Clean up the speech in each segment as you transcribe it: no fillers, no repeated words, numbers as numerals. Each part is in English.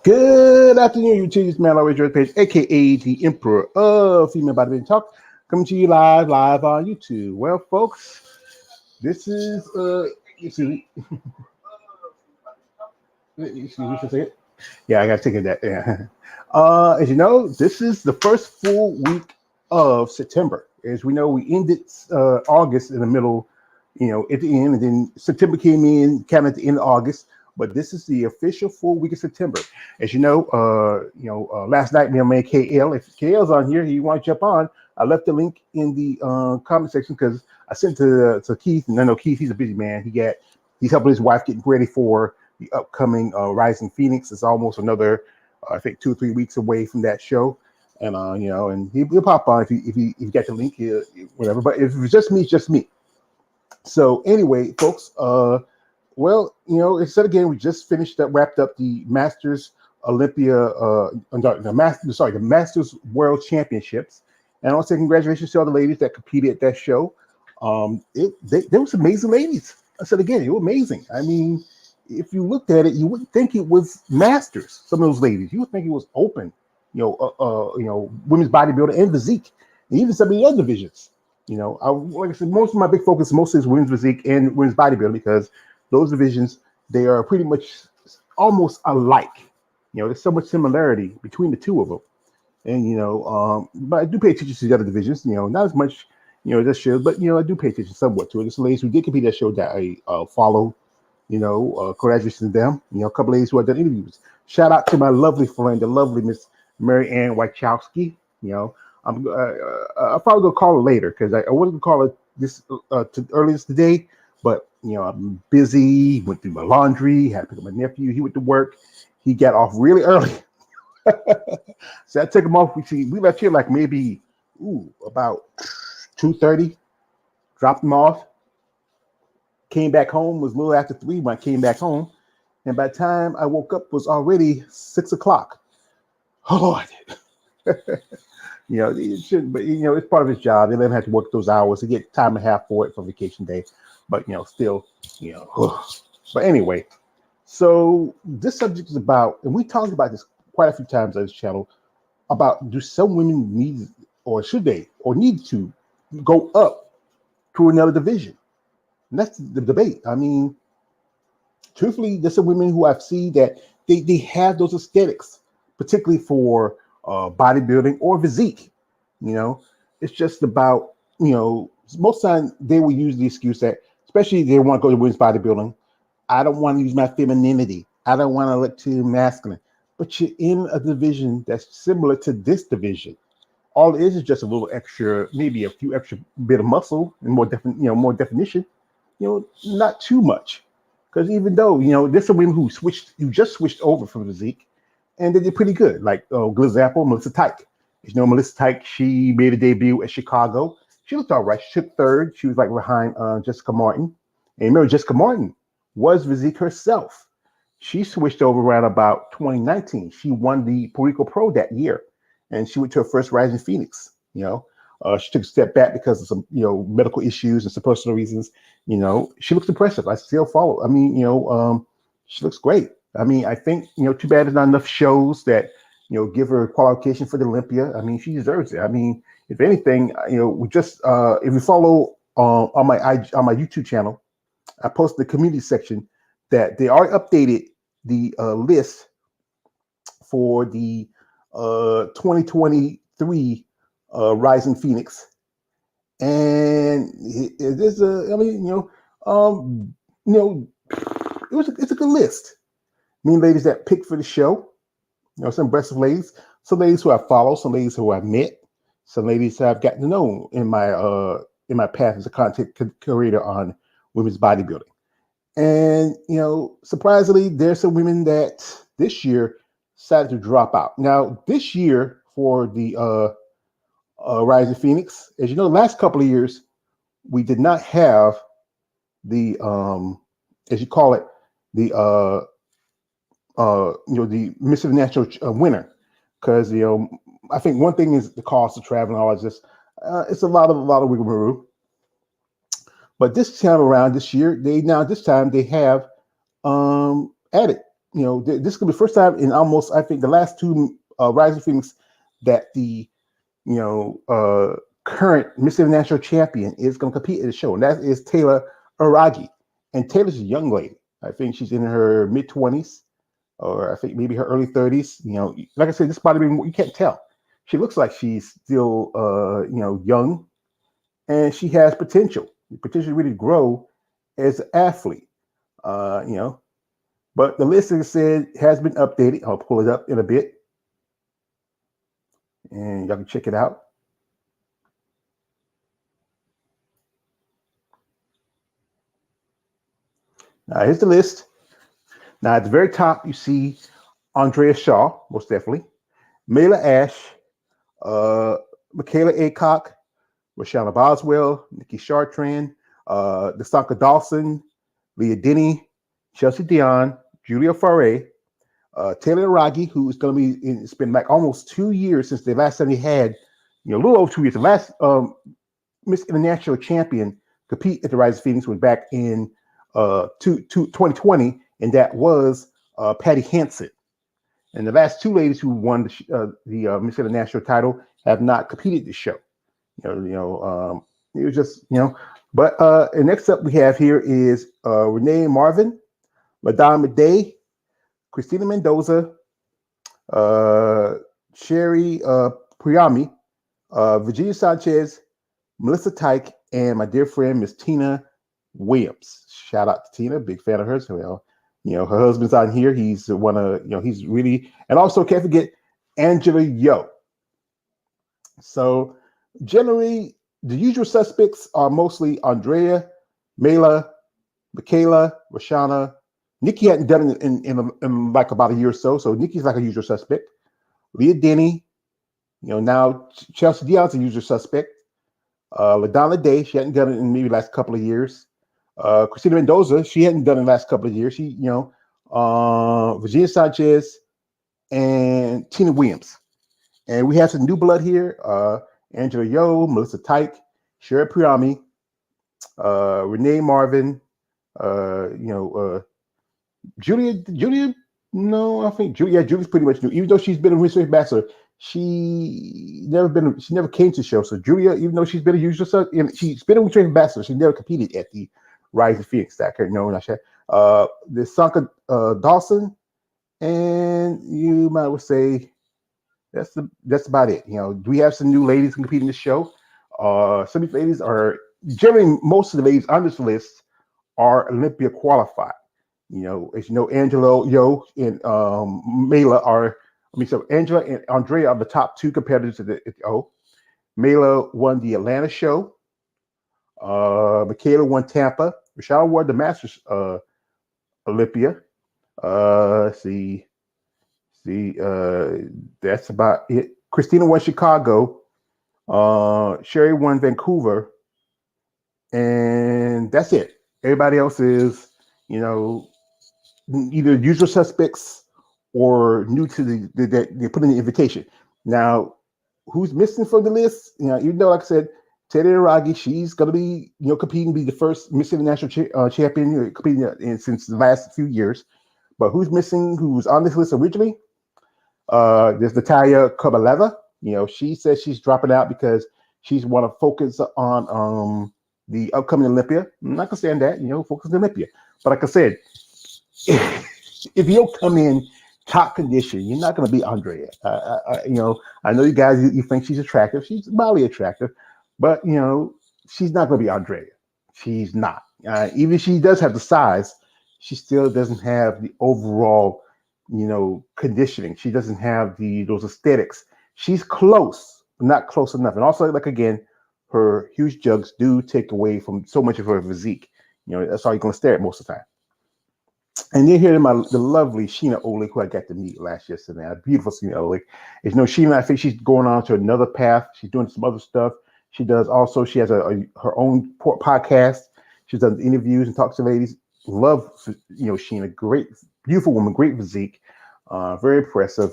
Good afternoon, you two. It's man, always your page, aka the Emperor of Female Bodybuilding Talk, coming to you live on YouTube. Well, folks, this is excuse me, excuse me for a second. Yeah, I got to take that. Yeah. As you know, this is the first full week of September. As we know, we ended August in the middle, at the end, and then September came in, kind of at the end of August. But this is the official full week of September. As last night, me and my KL, if KL's on here, he want to jump on. I left the link in the comment section because I sent to Keith, and I know Keith, he's a busy man. He's helping his wife getting ready for the upcoming Rising Phoenix. It's almost another, I think, 2 or 3 weeks away from that show, and and he'll pop on if he got the link, whatever. But if it's just me, it's just me. So anyway, folks, it said again, we just wrapped up the Masters Olympia, the Masters World Championships, and I want to say congratulations to all the ladies that competed at that show. There was amazing ladies. I said again, it was amazing. I mean, if you looked at it, you wouldn't think it was Masters. Some of those ladies, you would think it was open. Women's bodybuilding and physique, and even some of the other divisions. Like I said, most of my big focus mostly is women's physique and women's bodybuilding because those divisions, they are pretty much almost alike. There's so much similarity between the two of them. And, but I do pay attention to the other divisions, not as much, this show, but, I do pay attention somewhat to it. There's ladies who did compete that show that I follow, congratulations to them. A couple ladies who have done interviews. Shout out to my lovely friend, the lovely Miss Mary Ann Wachowski. I'll probably go call her later because I wasn't going to call her this earlier today. But, I'm busy, went through my laundry, had to pick up my nephew. He went to work. He got off really early. So I took him off. We left here like maybe about 2:30. Dropped him off. Came back home. It was a little after 3 when I came back home. And by the time I woke up, it was already 6 o'clock. Oh, it shouldn't, but it's part of his job. They let him have to work those hours to get time and a half for it for vacation day. But still, But anyway, so this subject is about, and we talked about this quite a few times on this channel, about do some women need, or should they, or need to go up to another division? And that's the debate. I mean, truthfully, there's some women who I've seen that they have those aesthetics, particularly for bodybuilding or physique. It's just about, most times they will use the excuse that, especially if they want to go to women's bodybuilding, I don't want to use my femininity. I don't want to look too masculine. But you're in a division that's similar to this division. All it is just a little extra, maybe a few extra bit of muscle and more definition. Not too much. Because even though, there's some women who just switched over from physique, and they did pretty good. Like good example, Melissa Tyke. Melissa Tyke, she made a debut at Chicago. She looked all right. She took third. She was like behind Jessica Martin. And remember, Jessica Martin was physique herself. She switched over around about 2019. She won the Puerto Rico Pro that year, and she went to her first Rising Phoenix. She took a step back because of some medical issues and some personal reasons. She looks impressive. I still follow. I mean, she looks great. I mean, I think too bad there's not enough shows that give her qualification for the Olympia. I mean, she deserves it. I mean, if anything, we just if you follow on my YouTube channel, I posted the community section that they already updated the list for the 2023 Rising Phoenix, and it's a good list. Ladies that picked for the show, some impressive ladies, some ladies who I follow, some ladies who I met, some ladies I've gotten to know in my path as a content creator on women's bodybuilding. And, surprisingly, there's some women that this year decided to drop out. Now, this year for the Rising Phoenix, as you know, the last couple of years, we did not have the, as you call it, the, the Miss International winner. Because, I think one thing is the cost of traveling, all this. It's a lot of wiggle room. But this time around, this year, they have added, this could be the first time in almost, I think, the last two Rising Phoenix that the current Miss International champion is going to compete in the show, and that is Taylor Aragi. And Taylor's a young lady. I think she's in her mid-20s, or I think maybe her early 30s. Like I said, this body, you can't tell. She looks like she's still, young, and she has potential to really grow as an athlete. But the list, as I said, has been updated. I'll pull it up in a bit, and y'all can check it out. Now, here's the list. Now, at the very top, you see Andrea Shaw, most definitely, Mayla Ash, Michaela Aycock, Roshana Boswell, Nikki Chartrand, Desanka Dawson, Leah Denny, Chelsea Dion, Julia Farre, Taylor Aragi, who is going to be, it's been like almost 2 years since the last time they had, a little over 2 years. The last Miss International champion compete at the Rising Phoenix was back in 2020, and that was Patty Hansen. And the last two ladies who won the Miss International title have not competed this show. It was just, But and next up we have here is Renee Marvin, Madame Day, Christina Mendoza, Sherry Priami, Virginia Sanchez, Melissa Tyke, and my dear friend Miss Tina Williams. Shout out to Tina, big fan of hers. Well, her husband's on here. He's one of, he's really, and also can't forget Angela Yo. So generally, the usual suspects are mostly Andrea, Mayla, Michaela, Roshana. Nikki hadn't done it in like about a year or so. So Nikki's like a usual suspect. Leah Denny, now Chelsea Dion's a usual suspect. LaDonna Day, she hadn't done it in maybe the last couple of years. Christina Mendoza, she hadn't done it in the last couple of years. She, Virginia Sanchez and Tina Williams. And we have some new blood here. Angela Yo, Melissa Tyke, Sherry Priami, Renee Marvin, Julia, no, I think Julia's pretty much new. Even though she's been a research ambassador, she never came to the show. So Julia, even though she's been a usual, she's been a research ambassador, she never competed at the Rising Phoenix. That the Sanka Dawson, and you might well say that's about it. We have some new ladies competing in the show. Some of these ladies are generally, most of the ladies on this list are Olympia qualified. As you know, Angela Yo and Mayla so Angela and Andrea are the top two competitors at the O. Mayla won the Atlanta show. Michaela won Tampa. Rochelle won the Masters Olympia. That's about it. Christina won Chicago. Sherry won Vancouver. And that's it. Everybody else is, either usual suspects or new to they put in the invitation. Now, who's missing from the list? Even though, like I said, Teddy Aragi, she's going to be, competing, be the first Miss International champion competing since the last few years. But who's missing? Who's on this list originally? There's Natalia Kobaleva. She says she's dropping out because she's want to focus on the upcoming Olympia. I'm not gonna stand that. Focus on Olympia. But like I said, if you don't come in top condition, you're not going to beat Andrea. I know you guys, you think she's attractive. She's mildly attractive, but she's not going to be Andrea. She's not. Even if she does have the size, she still doesn't have the overall, conditioning. She doesn't have those aesthetics. She's close, but not close enough. And also, like again, her huge jugs do take away from so much of her physique. That's all you're going to stare at most of the time. And then here the lovely Sheena Olick, who I got to meet yesterday. A beautiful Sheena Olick. As you know, Sheena, I think she's going on to another path. She's doing some other stuff. She has her own podcast. She's done interviews and talks to ladies. Love, Sheena, great, beautiful woman, great physique, very impressive.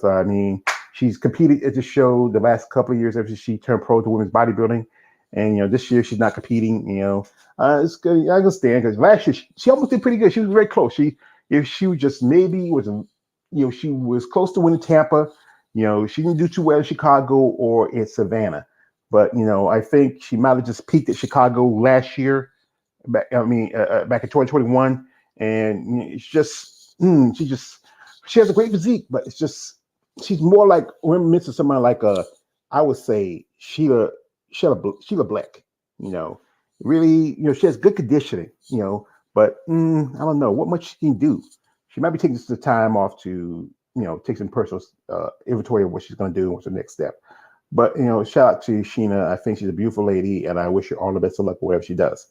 She's competed at the show the last couple of years after she turned pro to women's bodybuilding. And, this year she's not competing, it's good. I understand because last year she almost did pretty good. She was very close. If she was just maybe was she was close to winning Tampa. She didn't do too well in Chicago or in Savannah, but I think she might have just peaked at Chicago last year. Back in 2021, and it's just she has a great physique, but it's just she's more like reminiscent of someone like I would say Sheila Black. Really, she has good conditioning. But I don't know what much she can do. She might be taking some time off to take some personal inventory of what she's going to do and what's the next step. But shout out to Sheena. I think she's a beautiful lady, and I wish her all the best of luck whatever she does.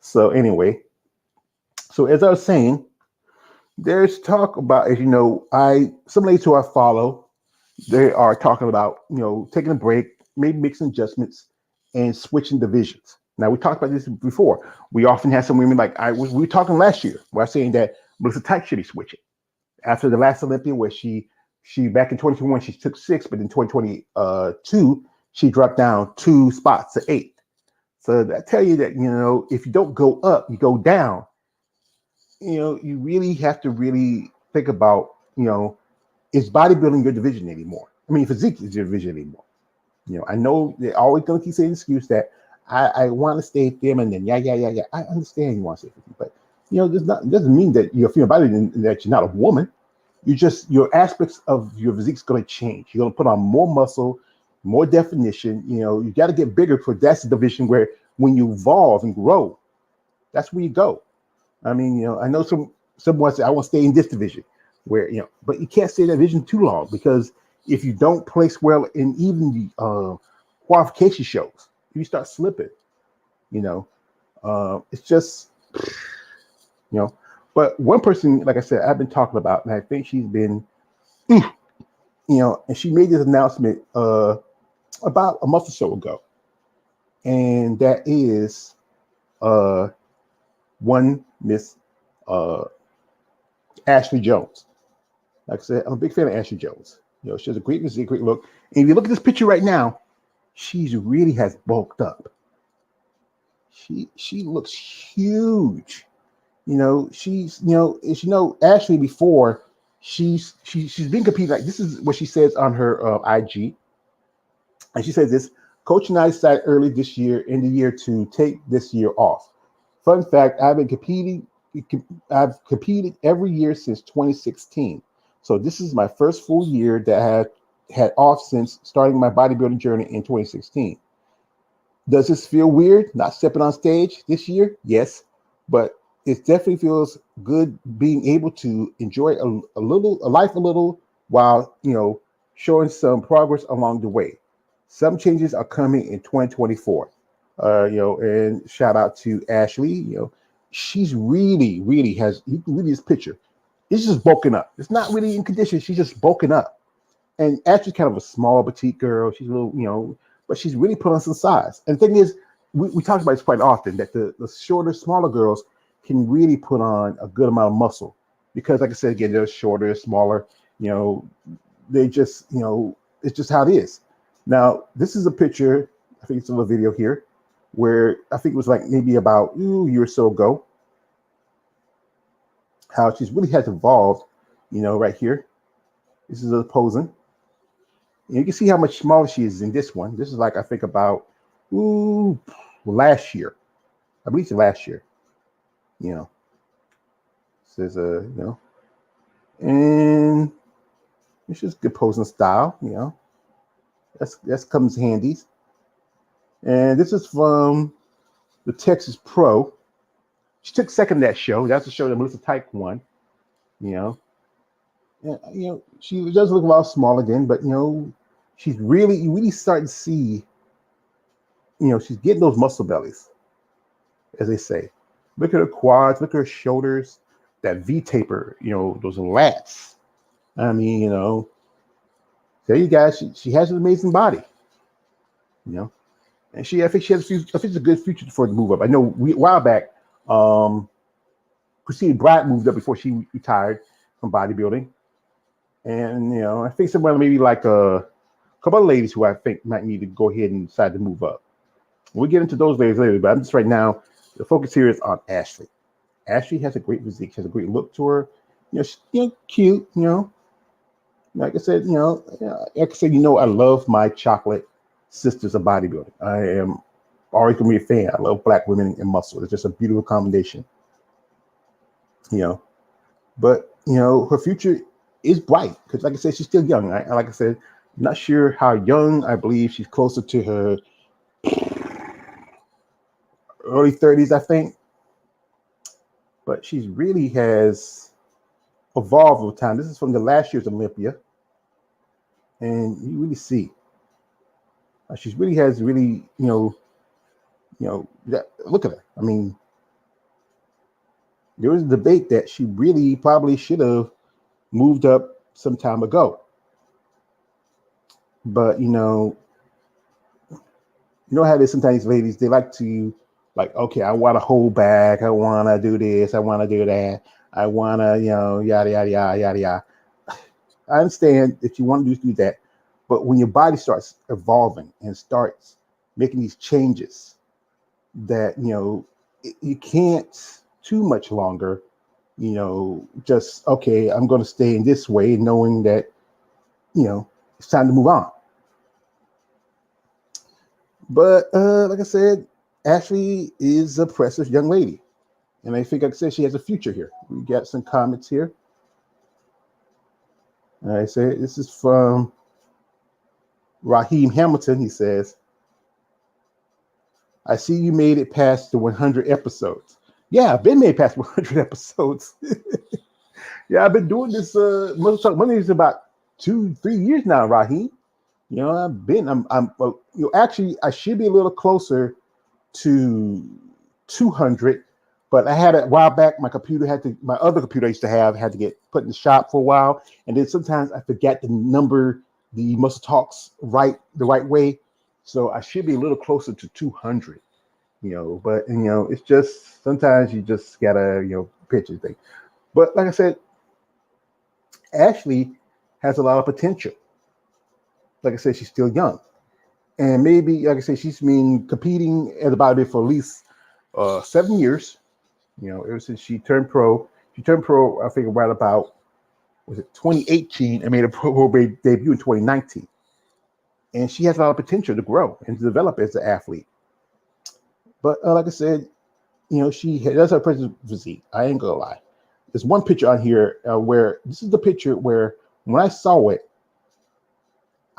So anyway, so as I was saying, there's talk about, as you know, some ladies who I follow, they are talking about taking a break, maybe making adjustments, and switching divisions. Now we talked about this before. We often have some women like we were talking last year. We're saying that Melissa Tyke should be switching after the last Olympia, where she back in 2021 she took 6, but in 2022 she dropped down 2 spots to 8. So that tell you that if you don't go up, you go down. You really have to really think about is bodybuilding your division anymore? I mean, physique is your division anymore. I know they're always going to keep saying the excuse that I want to stay feminine. Yeah. I understand you want to stay feminine, but it doesn't mean that you're a female body and that you're not a woman. Your aspects of your physique is going to change. You're going to put on more muscle, more definition. You got to get bigger, because that's the division where when you evolve and grow, that's where you go. I mean, I know someone say I want to stay in this division, where but you can't stay in that division too long, because if you don't place well in even the qualification shows, you start slipping. It's just But one person, like I said, I've been talking about, and I think she's been, and she made this announcement about a month or so ago, and that is one Miss Ashley Jones. Like I said, I'm a big fan of Ashley Jones. She has a great physique, great look. And if you look at this picture right now, she really has bulked up. She looks huge. She's Ashley before she's been competing. Like, this is what she says on her IG, and she says this: Coach and I decided early this year in the year to take this year off. Fun fact: I've competed every year since 2016. So this is my first full year that I had off since starting my bodybuilding journey in 2016. Does this feel weird not stepping on stage this year? Yes, but it definitely feels good being able to enjoy a life a little while showing some progress along the way. Some changes are coming in 2024. And shout out to Ashley. She's really has, you can read this picture. It's just bulking up. It's not really in condition. She's just bulking up. And Ashley's kind of a small petite girl. She's a little, but she's really put on some size. And the thing is, we talk about this quite often, that the shorter, smaller girls can really put on a good amount of muscle, because, like I said, again, they're shorter, smaller. They just, it's just how it is. Now, this is a picture. I think it's a little video here, where I think it was like maybe about a year or so ago, how she's really has evolved, right here. This is her posing. And you can see how much smaller she is in this one. This is like, I think about, last year. I believe it's last year. Says, and it's just good posing style, That's comes handy. And this is from the Texas Pro. She took second in that show. That's the show that Melissa Tyke won. And, she does look a lot smaller again, but she's really starting to see. She's getting those muscle bellies, as they say. Look at her quads. Look at her shoulders. That V taper. Those lats. I mean, there you guys. She has an amazing body. And I think she has a good future for her to move up. I know a while back, Christine Bryant moved up before she retired from bodybuilding. And, I think somebody maybe like a couple of ladies who I think might need to go ahead and decide to move up. We'll get into those ladies later, but I'm just right now, the focus here is on Ashley. Ashley has a great physique. She has a great look to her. She's cute, Like I said, like I said, I love my chocolate sisters of bodybuilding. I am always gonna be a fan. I love black women and muscle. It's just a beautiful combination, you know. But her future is bright because, like I said, she's still young. Like I said, I'm not sure how young. I believe she's closer to her early 30s, I think. But she's really has evolved over time. This is from the last year's Olympia, and you really see she really has really look at her. I mean, there was a debate that she really probably should have moved up some time ago. But how it is sometimes ladies, they like to like, okay, I want to hold back, I want to do this, I want to do that, I want to, yada yada yada yada yada. I understand that you want to do that, but when your body starts evolving and starts making these changes, that you can't too much longer, just okay, I'm going to stay in this way, knowing that it's time to move on. But like I said, Ashley is a precious young lady, and I think, like I said, she has a future here. We got some comments here. I say this is from Raheem Hamilton. He says, I see you made it past the 100 episodes. Yeah, I've been made past 100 episodes. Yeah, I've been doing this MuscleTalk Mondays about 2-3 years now, Raheem. Actually, I should be a little closer to 200, but I had a while back. My other computer I used to have had to get put in the shop for a while, and then sometimes I forget to number the MuscleTalks the right way. So I should be a little closer to 200, but it's just sometimes you just gotta, pitch thing. But like I said, Ashley has a lot of potential. Like I said, she's still young. And maybe, like I said, she's been competing at the bodybuilding for at least 7 years, ever since she turned pro. She turned pro, I think, right about, was it 2018, and made a pro debut in 2019. And she has a lot of potential to grow and to develop as an athlete. But like I said, she does have a physique. I ain't gonna lie. There's one picture on here where this is the picture where when I saw it,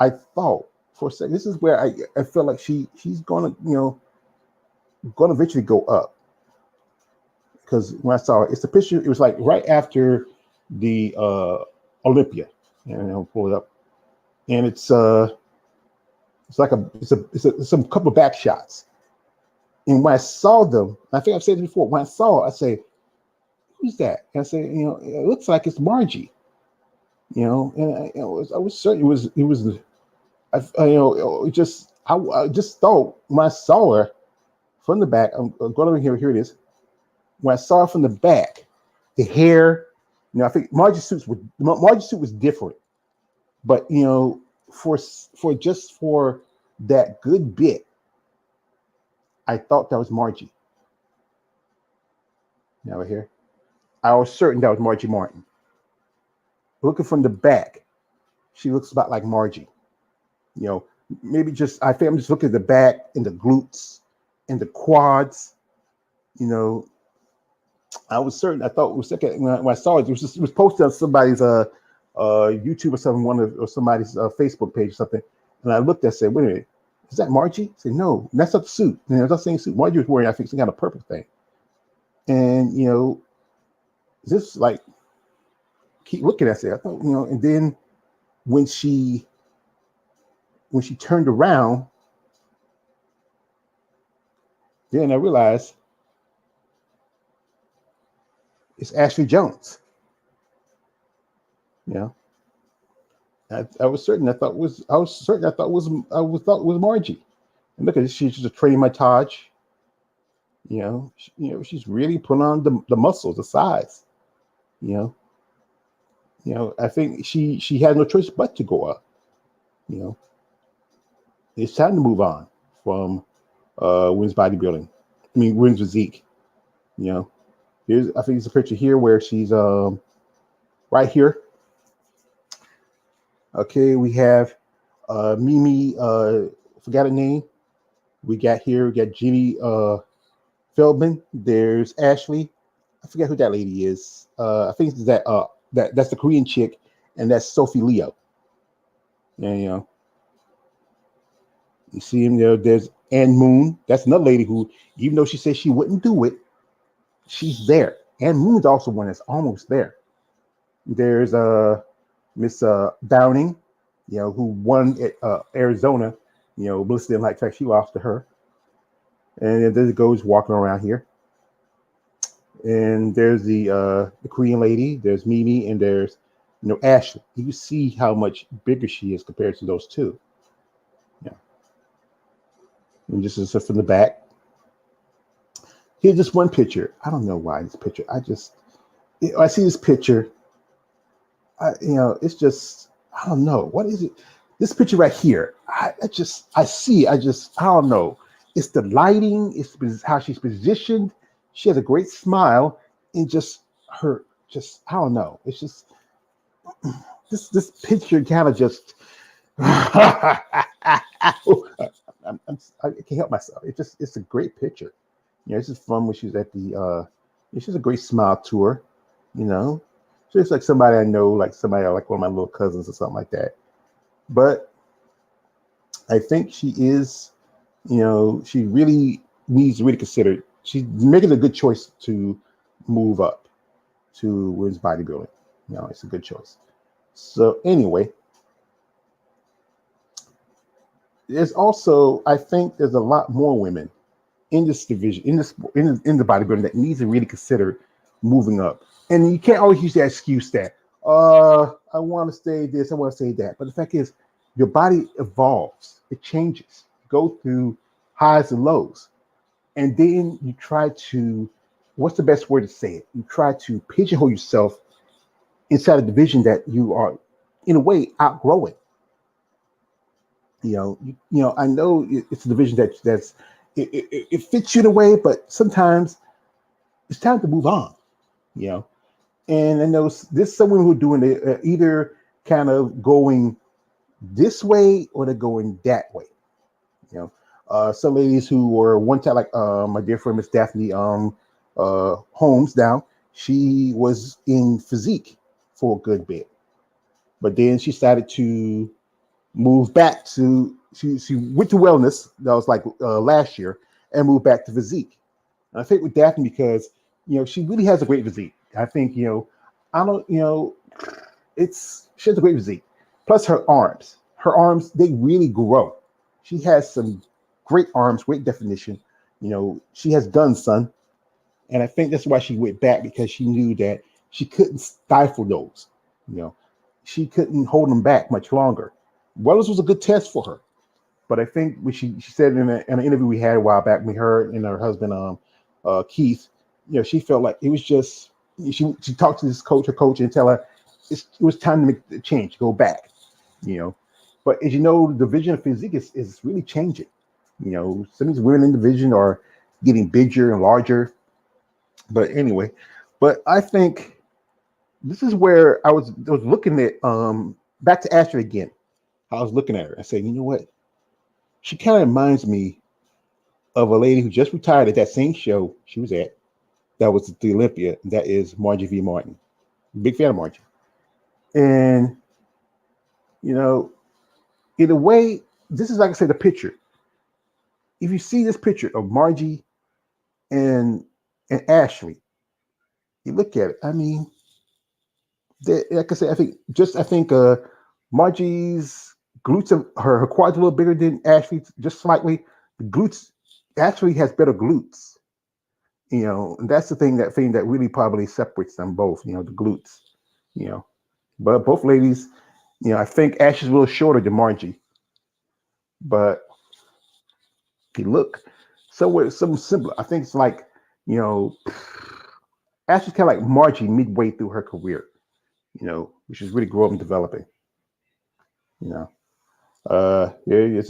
I thought for a second, this is where I felt like she's gonna eventually go up. Because when I saw it, it's the picture. It was like right after the Olympia, and I'll pull it up, and it's like some couple of back shots. And when I saw them, I think I've said it before. When I saw it, I say, "Who's that?" And I say, it looks like it's Margie. And I was certain it was. I just thought when I saw her from the back. I'm going over here. Here it is. When I saw her from the back, the hair. I think Margie's suit was different, but for that good bit, I thought that was Margie. Now right here, I was certain that was Margie Martin. Looking from the back, she looks about like Margie. Maybe I think I'm just looking at the back and the glutes and the quads. I was certain. I thought it was second when I saw it. It was posted on somebody's YouTube or something, or somebody's Facebook page or something. And I looked and said, "Wait a minute, is that Margie?" I said, "No, that's not the suit. That's not the same suit. Margie was wearing, I think, some kind of purple thing." And just like keep looking at it. I thought, and then when she turned around, then I realized it's Ashley Jones. I was certain. I was certain. I thought it was Margie. And look at this. She's just training my Taj. She's really putting on the muscles, the size. I think she had no choice but to go up. It's time to move on from women's bodybuilding. I mean, women's physique. I think it's a picture here where she's right here. Okay, we have Mimi, forgot her name. We got Jenny Feldman. There's Ashley. I forget who that lady is. I think it's that's the Korean chick, and that's Sophie Leo. And you see him there. There's Ann Moon. That's another lady who, even though she says she wouldn't do it, she's there. Ann Moon's also one that's almost there. There's Miss Downing, who won at Arizona. Melissa didn't like the fact she lost to her. And then there it goes walking around here. And there's the Korean lady. There's Mimi, and there's Ashley. You see how much bigger she is compared to those two. Yeah. And this is from the back. Here's just one picture. I don't know why this picture. I see this picture. It's just, I don't know. What is it? This picture right here. I see. I don't know. It's the lighting. It's how she's positioned. She has a great smile, and I don't know. It's just this picture kind of just. I can't help myself. It's a great picture. This is from when she was at the. She's a great smile to her. Just like somebody I know, like somebody like one of my little cousins or something like that. But I think she is, she really needs to really consider. She's making a good choice to move up to women's bodybuilding. It's a good choice. So anyway, I think there's a lot more women in this division, in the bodybuilding that needs to really consider moving up. And you can't always use that excuse that I want to say this, I want to say that. But the fact is, your body evolves, it changes, you go through highs and lows, and then you try to, what's the best word to say it? You try to pigeonhole yourself inside a division that you are, in a way, outgrowing. I know it's a division that's it fits you in a way, but sometimes it's time to move on. And I know there's someone who are doing it either kind of going this way or they're going that way. Some ladies who were one time like my dear friend Miss Daphne Holmes. Now she was in physique for a good bit, but then she started to move back to she went to wellness. That was like last year, and moved back to physique. And I think with Daphne because she really has a great physique. I think I don't she has a great physique. Plus her arms. Her arms they really grow. She has some great arms, great definition. She has guns, son. And I think that's why she went back because she knew that she couldn't stifle those. She couldn't hold them back much longer. Wellness was a good test for her. But I think when she said in an interview we had a while back with her and her husband Keith, she felt like it was just she talked to her coach, and tell her it was time to make the change, go back. But as you know, the division of physique is really changing. Some of these women in the division are getting bigger and larger. But anyway, I think this is where I was looking at back to Ashley again. I was looking at her. I said, you know what? She kind of reminds me of a lady who just retired at that same show she was at. That was the Olympia. That is Margie V. Martin. Big fan of Margie. And, in a way, this is like I said, the picture. If you see this picture of Margie and Ashley, you look at it. I mean, like I said, I think Margie's glutes, her quads a little bigger than Ashley, just slightly. The glutes Ashley has better glutes. And that's the thing that really probably separates them both. The glutes. But both ladies, I think Ashley's a little shorter than Margie. But if you look somewhere, something similar. I think it's like, Ashley's kind of like Margie midway through her career, which is really growing and developing. This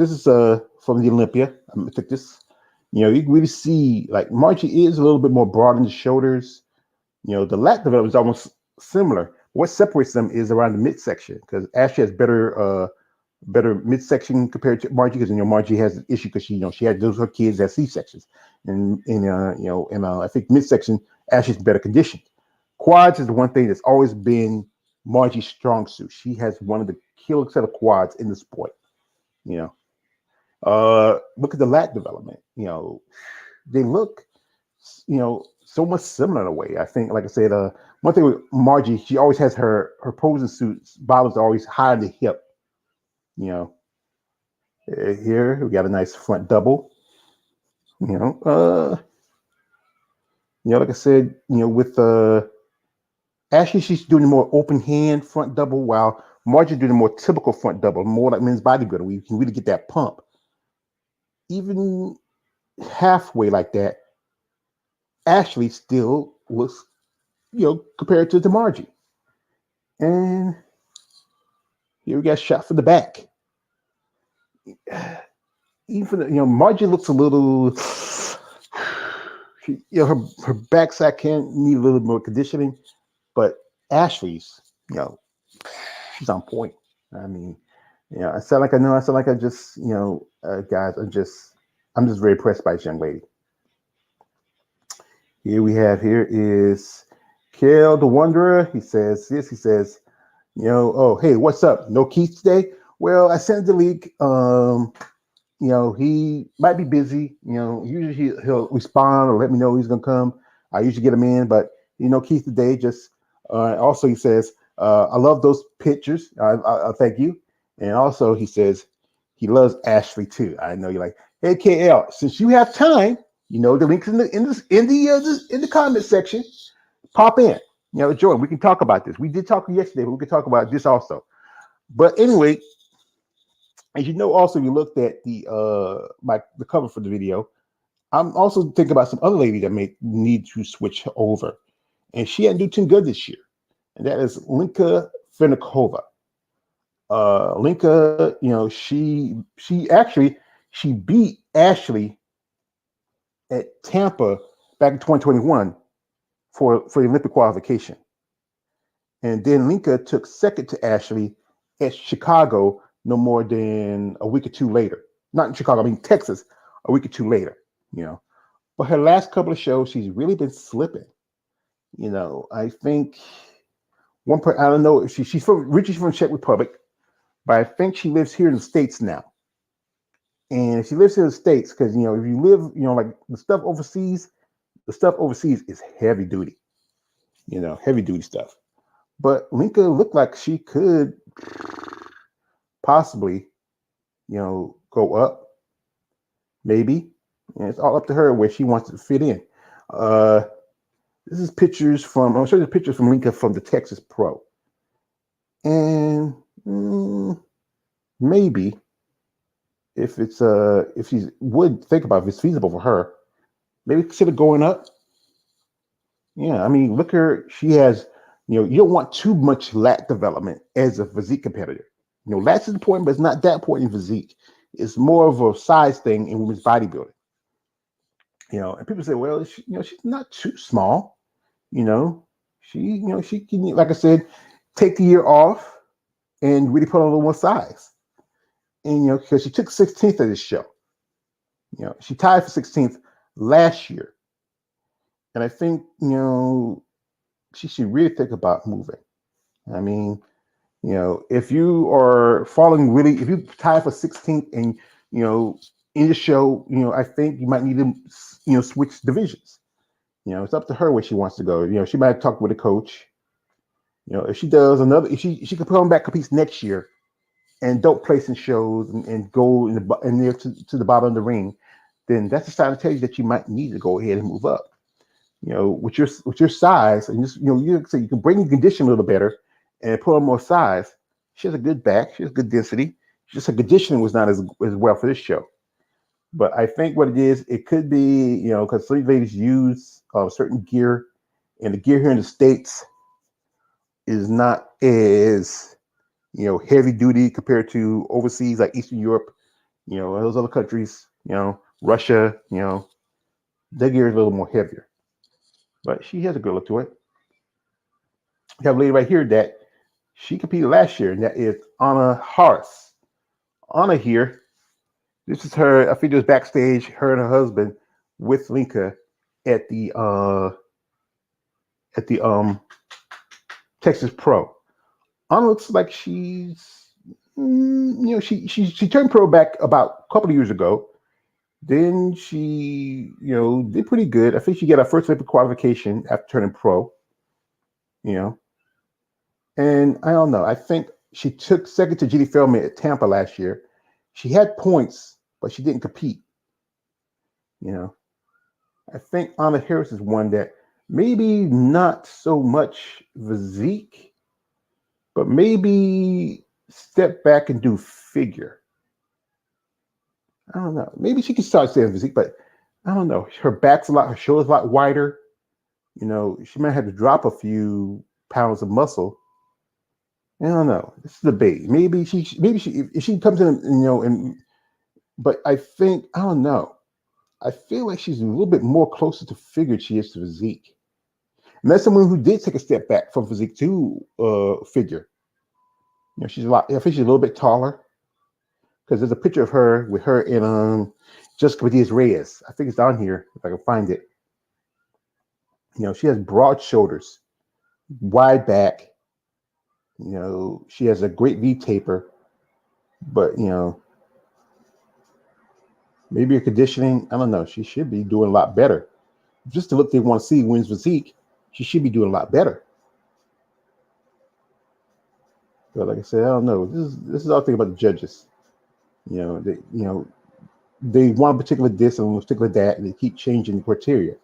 is from the Olympia. I'm gonna take this. You can really see like Margie is a little bit more broad in the shoulders. The lat development is almost similar, What separates them is around the midsection because Ashley has better midsection compared to Margie because Margie has an issue because she had those her kids at C sections, and I think midsection Ashley's better conditioned. Quads is the one thing that's always been Margie's strong suit. She has one of the killer set of quads in the sport. You know, look at the lat development. They look so much similar in a way. I think, like I said, one thing with Margie, she always has her posing suits. Bottoms are always high in the hip. You know, here we got a nice front double. You know, like I said, with Ashley, she's doing the more open hand front double, while Margie's doing the more typical front double, more like men's bodybuilder. We can really get that pump. Even halfway like that, Ashley still looks, compared to Margie. And here we got a shot from the back. Even Margie looks a little, her backside can need a little more conditioning, but Ashley's, she's on point. I mean, I sound like I know. I sound like I just, guys. I'm just very impressed by this young lady. Here is Kale the Wanderer. He says this. He says, oh hey, what's up? No Keith today? Well, I sent the league. He might be busy. Usually he'll respond or let me know he's gonna come. I usually get him in, but Keith today just. Also, he says, I love those pictures. I thank you. And also, he says he loves Ashley too. I know you're like, hey KL, since you have time, the links in the comment section. Pop in. Join. We can talk about this. We did talk yesterday, but we can talk about this also. But anyway, as you know, also you looked at the cover for the video. I'm also thinking about some other lady that may need to switch over, and she didn't do too good this year, and that is Linka Finikova. Linka, she beat Ashley at Tampa back in 2021 for the Olympic qualification. And then Linka took second to Ashley at Chicago no more than a week or two later. Not in Chicago, I mean Texas, a week or two later, But her last couple of shows, she's really been slipping. I think I don't know if she's from Czech Republic, but I think she lives here in the States now. And if she lives here in the States, because if you live, like the stuff overseas is heavy duty, heavy duty stuff. But Linka looked like she could possibly, go up, maybe. And it's all up to her where she wants to fit in. This is pictures from, I'll show you the pictures from Linka from the Texas Pro. And maybe if she would think about if it's feasible for her, maybe consider going up. Yeah, I mean, look her. She has, you don't want too much lat development as a physique competitor. Lats is important, but it's not that important in physique. It's more of a size thing in women's bodybuilding. And people say, well, she's not too small. She can, like I said, take the year off and really put on a little more size. And because she took 16th at this show. She tied for 16th last year. And I think, she should really think about moving. I mean, if you are falling really, if you tie for 16th and, in the show, I think you might need to, switch divisions. It's up to her where she wants to go. She might talk with a coach. If she does if she could come back competes next year and don't place in shows and go in there to the bottom of the ring, then that's a sign to tell you that you might need to go ahead and move up. With your size, and just you can bring your condition a little better and put on more size. She has a good back, she has good density. Just her conditioning was not as well for this show. But I think what it is, it could be, because some ladies use certain gear, and the gear here in the States is not as, heavy duty compared to overseas like Eastern Europe, those other countries, Russia, their gear is a little more heavier. But she has a good look to it. You have a lady right here that she competed last year, and that is Anna Harris. Anna here, this is her. I think it was backstage, her and her husband with Linka at the at the Texas Pro. Anna looks like she's she turned pro back about a couple of years ago. Then she did pretty good. I think she got her first Olympic qualification after turning pro. You know, and I don't know. I think she took second to Judy Feldman at Tampa last year. She had points, but she didn't compete. You know, I think Anna Harris is one that maybe not so much physique, but maybe step back and do figure. I don't know. Maybe she can start saying physique, but I don't know. Her back's her shoulder's a lot wider. She might have to drop a few pounds of muscle. I don't know. It's a debate. Maybe she if she comes in, but I think I don't know. I feel like she's a little bit more closer to figure she is to physique. And that's someone who did take a step back from physique to figure. She's a lot. I think she's a little bit taller because there's a picture of her with her in Jessica Reyes. I think it's down here if I can find it. She has broad shoulders, wide back. She has a great V taper, but maybe her conditioning. I don't know. She should be doing a lot better. Just the look they want to see wins physique. She should be doing a lot better. But like I said, I don't know. This is all thing about the judges. They want a particular this and a particular that, and they keep changing the criteria.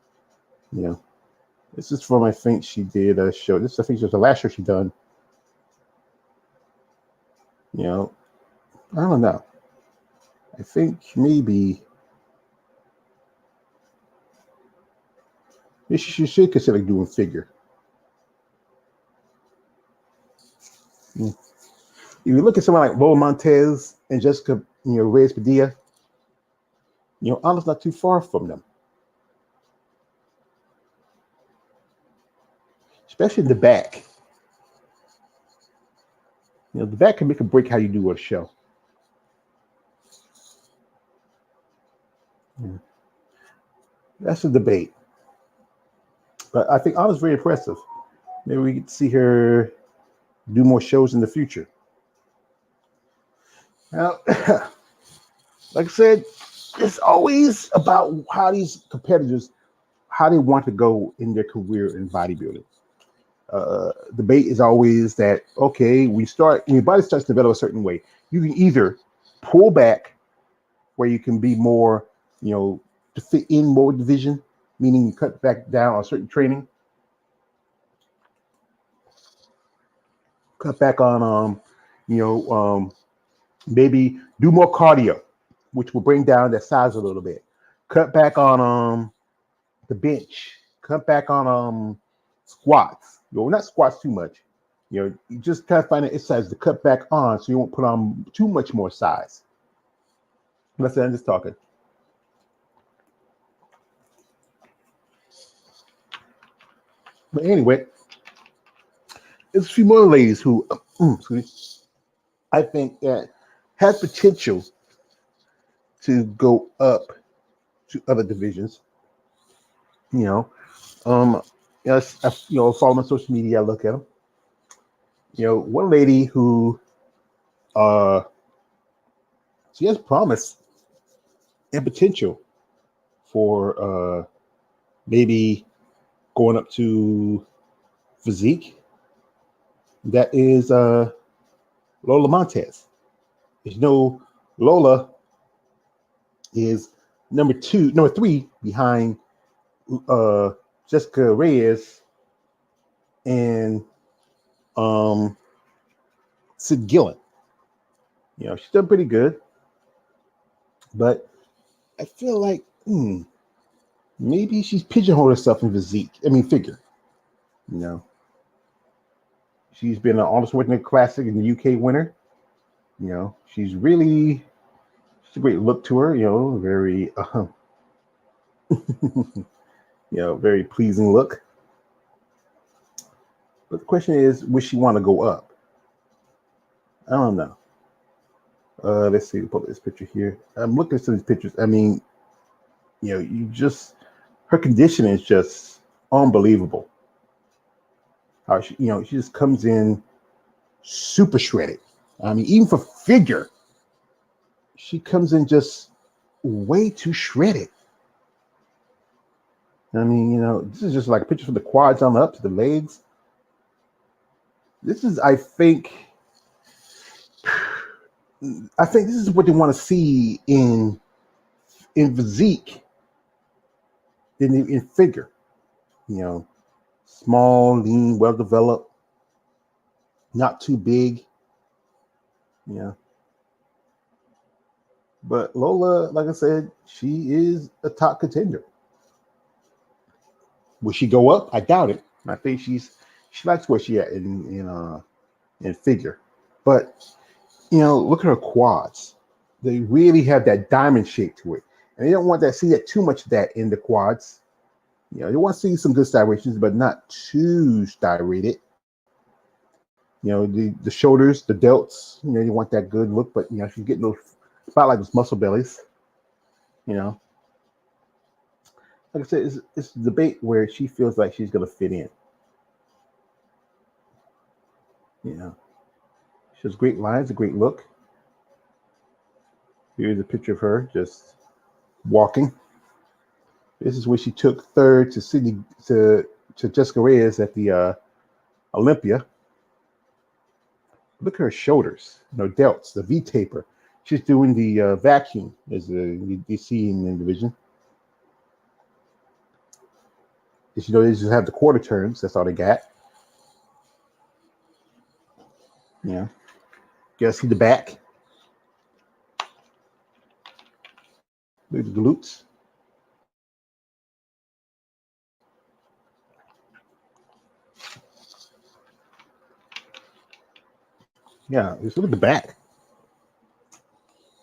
This is from I think she did a show. This I think was the last show she done. I don't know. I think maybe she should consider doing figure. If you look at someone like Lola Montez and Jessica, Reyes Padilla, Anna's not too far from them. Especially in the back. The back can make or break how you do a show. Yeah. That's a debate. But I think Anna's very impressive. Maybe we get to see her do more shows in the future. Now, like I said, it's always about how these competitors, how they want to go in their career in bodybuilding. Debate is always that, okay, when your body starts to develop a certain way, you can either pull back where you can be more, to fit in more division, meaning you cut back down on certain training, cut back on, maybe do more cardio, which will bring down that size a little bit. Cut back on the bench. Cut back on squats. Not squats too much. You just kind of find an exercise to cut back on so you won't put on too much more size. Let's say I'm just talking. But anyway, there's a few more ladies who I think that has potential to go up to other divisions. I follow them on social media. I look at them. One lady who she has promise and potential for maybe going up to physique. That is Lola Montez. Lola is number 3 behind Jessica Reyes and Sid Gillen. She's done pretty good, but I feel like maybe she's pigeonholed herself in figure. She's been an Arnold Schwarzenegger Classic in the UK winner. She's a great look to her. Very very pleasing look. But the question is, would she want to go up? I don't know. Let's see. Pull this picture here. I'm looking at some of these pictures. I mean, you just her condition is just unbelievable. How she just comes in super shredded. I mean, even for figure, she comes in just way too shredded. I mean, this is just like a picture from the quads on up to the legs. This is, I think this is what they want to see in physique, in figure. Small, lean, well developed, not too big. Yeah. But Lola, like I said, she is a top contender. Will she go up? I doubt it. I think she likes where she at in figure. But look at her quads. They really have that diamond shape to it. And they don't want to see that too much of that in the quads. They want to see some good styrations, but not too styrated. The shoulders, the delts, you want that good look, but she's getting those about like those muscle bellies. Like I said, it's a debate where she feels like she's gonna fit in. She has great lines, a great look. Here's a picture of her just walking. This is where she took third to Sydney to Jessica Reyes at the Olympia. Look at her shoulders, delts, the V taper. She's doing the vacuum, as you see in the division. They just have the quarter turns. That's all they got. Yeah. You gotta see the back. Look at the glutes. Yeah, just look at the back.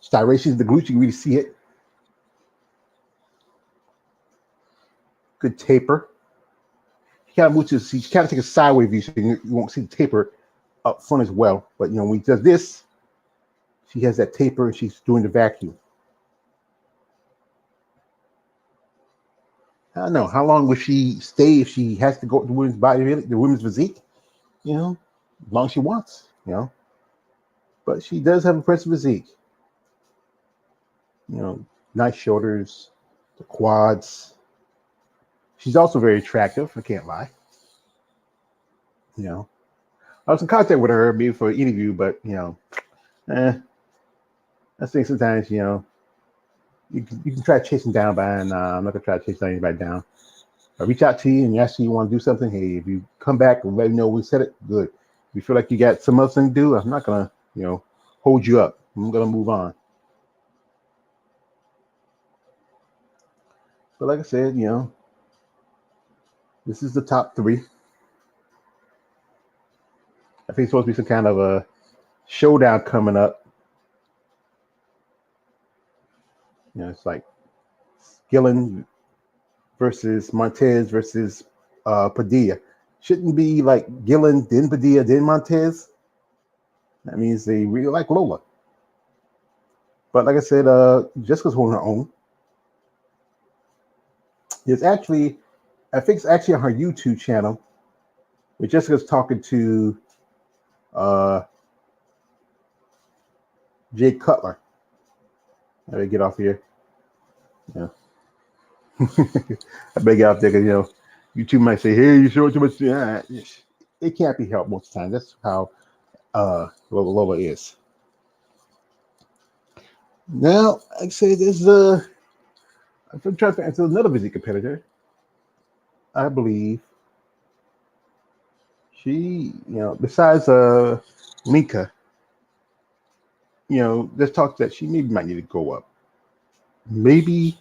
Styrations, the glutes, you can really see it. Good taper. She kind of take a sideways view so you won't see the taper up front as well. But when he does this, she has that taper and she's doing the vacuum. I don't know. How long will she stay if she has to go to the women's the women's physique? As long as she wants, But she does have impressive physique. Nice shoulders, the quads. She's also very attractive. I can't lie. I was in contact with her maybe for an interview, but I think sometimes you can try chasing down, but I'm not gonna try to chase anybody down. I reach out to you and ask you want to do something. Hey, if you come back and let me know we said it, good. If you feel like you got some other thing to do, I'm not gonna hold you up. I'm gonna move on. But like I said, this is the top three. I think it's supposed to be some kind of a showdown coming up. It's like Gillen versus Montez versus Padilla. Shouldn't be like Gillen, then Padilla, then Montez. That means they really like Lola. But like I said, Jessica's holding her own. It's actually, I think it's actually on her YouTube channel, where Jessica's talking to Jay Cutler. Let me get off here. Yeah. I better get off there because YouTube might say, "Hey, you showing too much." Yeah, it can't be helped most of the time. That's how Lola is. Now, like I say, I'm trying to think. There's another busy competitor. I believe she, besides Mika, there's talk that she maybe might need to go up. Maybe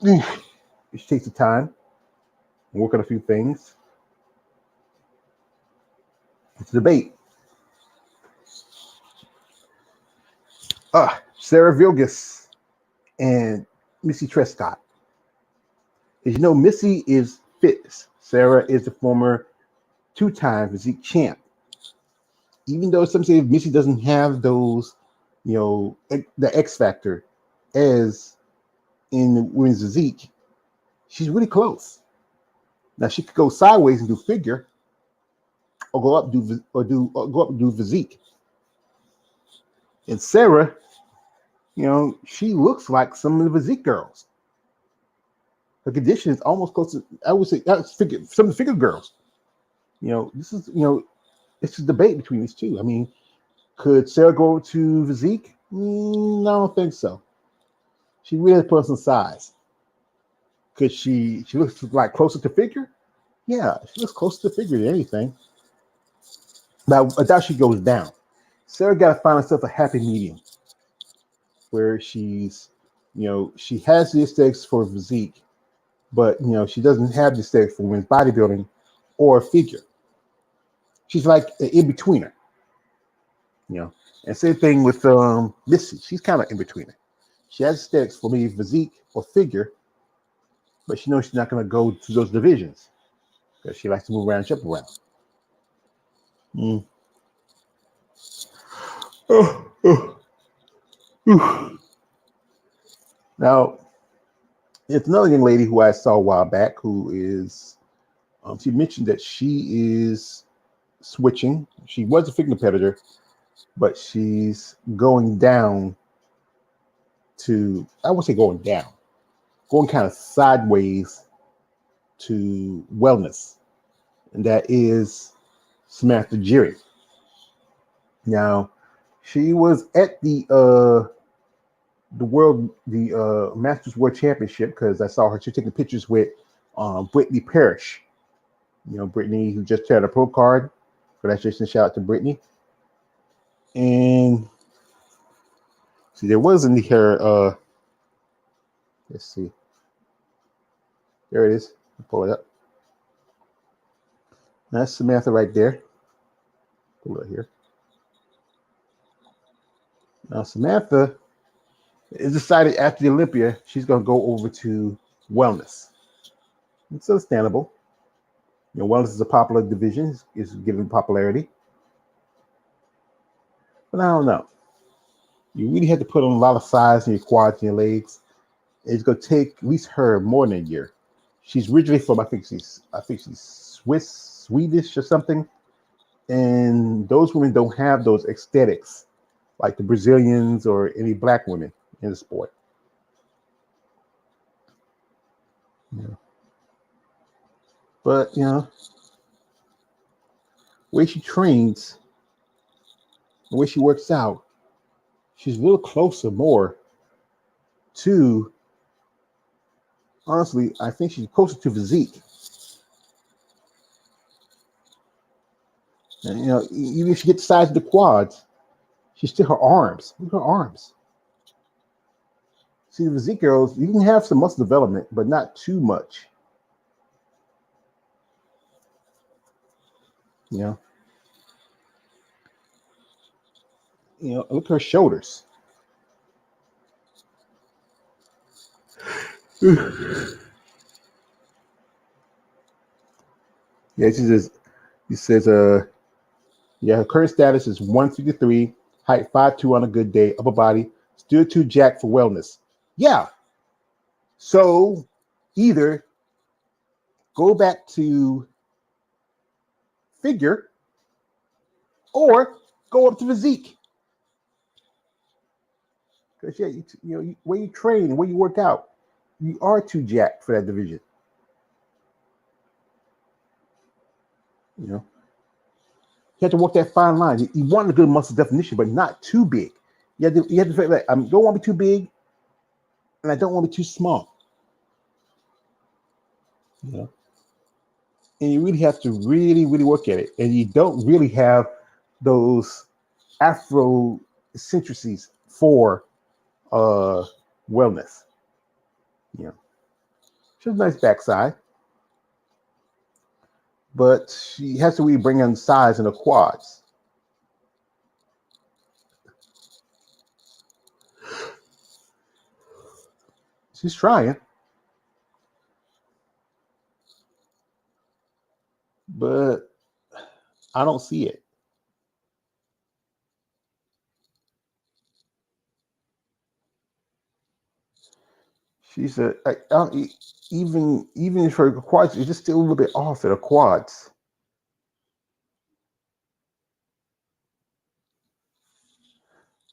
she takes the time and work on a few things. It's a debate. Sarah Vilgas and Missy Trescott. As you know, Missy is fitness. Sarah is the former two-time physique champ. Even though some say Missy doesn't have those, the X factor as in women's physique, she's really close. Now she could go sideways and do figure, or go up and do physique. And Sarah, she looks like some of the physique girls. Her condition is almost close to, I would say, some of the figure girls. It's a debate between these two. I mean, could Sarah go to physique? I don't think so. She really has put on some size. Could she looks like closer to figure? Yeah, she looks closer to figure than anything. But I doubt she goes down. Sarah got to find herself a happy medium where she's, she has the aesthetics for physique, but she doesn't have the aesthetics for women's bodybuilding or figure. She's like an in-betweener, And same thing with Missy. She's kind of in-betweener. She has aesthetics for maybe physique or figure, but she knows she's not going to go to those divisions because she likes to move around and jump around. Now, it's another young lady who I saw a while back who is, she mentioned that she is switching. She was a figure competitor, but she's going down to, I won't say going down, going kind of sideways to wellness. And that is Samantha Jerry. Now, she was at the Masters World Championship because I saw her taking pictures with Brittany Parrish. Brittany, who just had a pro card. Congratulations, shout out to Brittany. And see, there wasn't her. Let's see. There it is. I'll pull it up. That's Samantha right there. Pull it here. Now Samantha is decided after the Olympia she's going to go over to wellness. It's understandable. Wellness is a popular division. It's given popularity. But I don't know. You really have to put on a lot of size in your quads and your legs. It's going to take at least her more than a year. She's originally from, I think she's Swedish or something. And those women don't have those aesthetics like the Brazilians or any black women in the sport. But, the way she trains, the way she works out, she's a little closer more to, honestly, I think she's closer to physique. And, even if she gets the size of the quads, she's still her arms. Look at her arms. See, the physique girls, you can have some muscle development, but not too much. Look at her shoulders. Yeah, he says, her current status is 153, height 5'2" on a good day, upper body, still too jacked for wellness. Yeah. So either go back to figure or go up to physique. Because where you train and where you work out, you are too jacked for that division. You have to walk that fine line. You want a good muscle definition, but not too big. You have to feel like I don't want to be too big, and I don't want to be too small. And you really have to really, really work at it. And you don't really have those Afrocentricities for wellness. She has a nice backside, but she has to really bring in size in the quads. She's trying. But I don't see it. She said, even if her quads, it's just still a little bit off at her quads.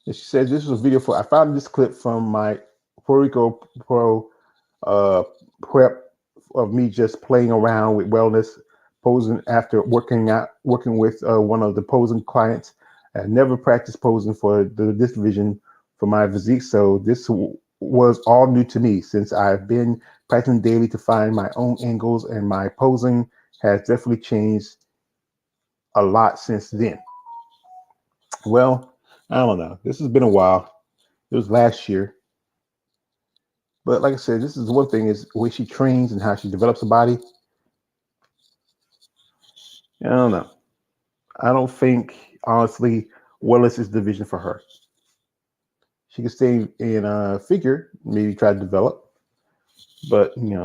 And she said this was a video for. I found this clip from my Puerto Rico Pro prep of me just playing around with wellness, posing after working with one of the posing clients. I never practiced posing for this division for my physique, so this was all new to me since I've been practicing daily to find my own angles, and my posing has definitely changed a lot since then. Well, I don't know. This has been a while. It was last year. But like I said, this is one thing is the way she trains and how she develops a body. I don't know. I don't think, honestly, wellness is the vision for her. She can stay in a figure, maybe try to develop. But, let me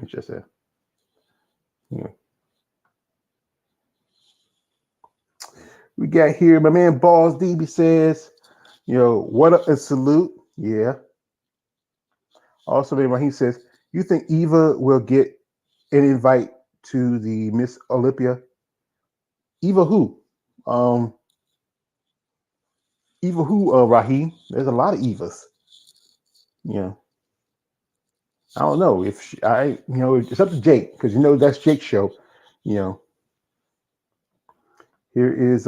just say, you know. We got here, my man Balls DB says, what up and salute. Yeah. Also, he says, you think Eva will get an invite to the Miss Olympia? Eva who? Eva who, Raheem? There's a lot of Evas. I don't know if it's up to Jake because that's Jake's show. Here is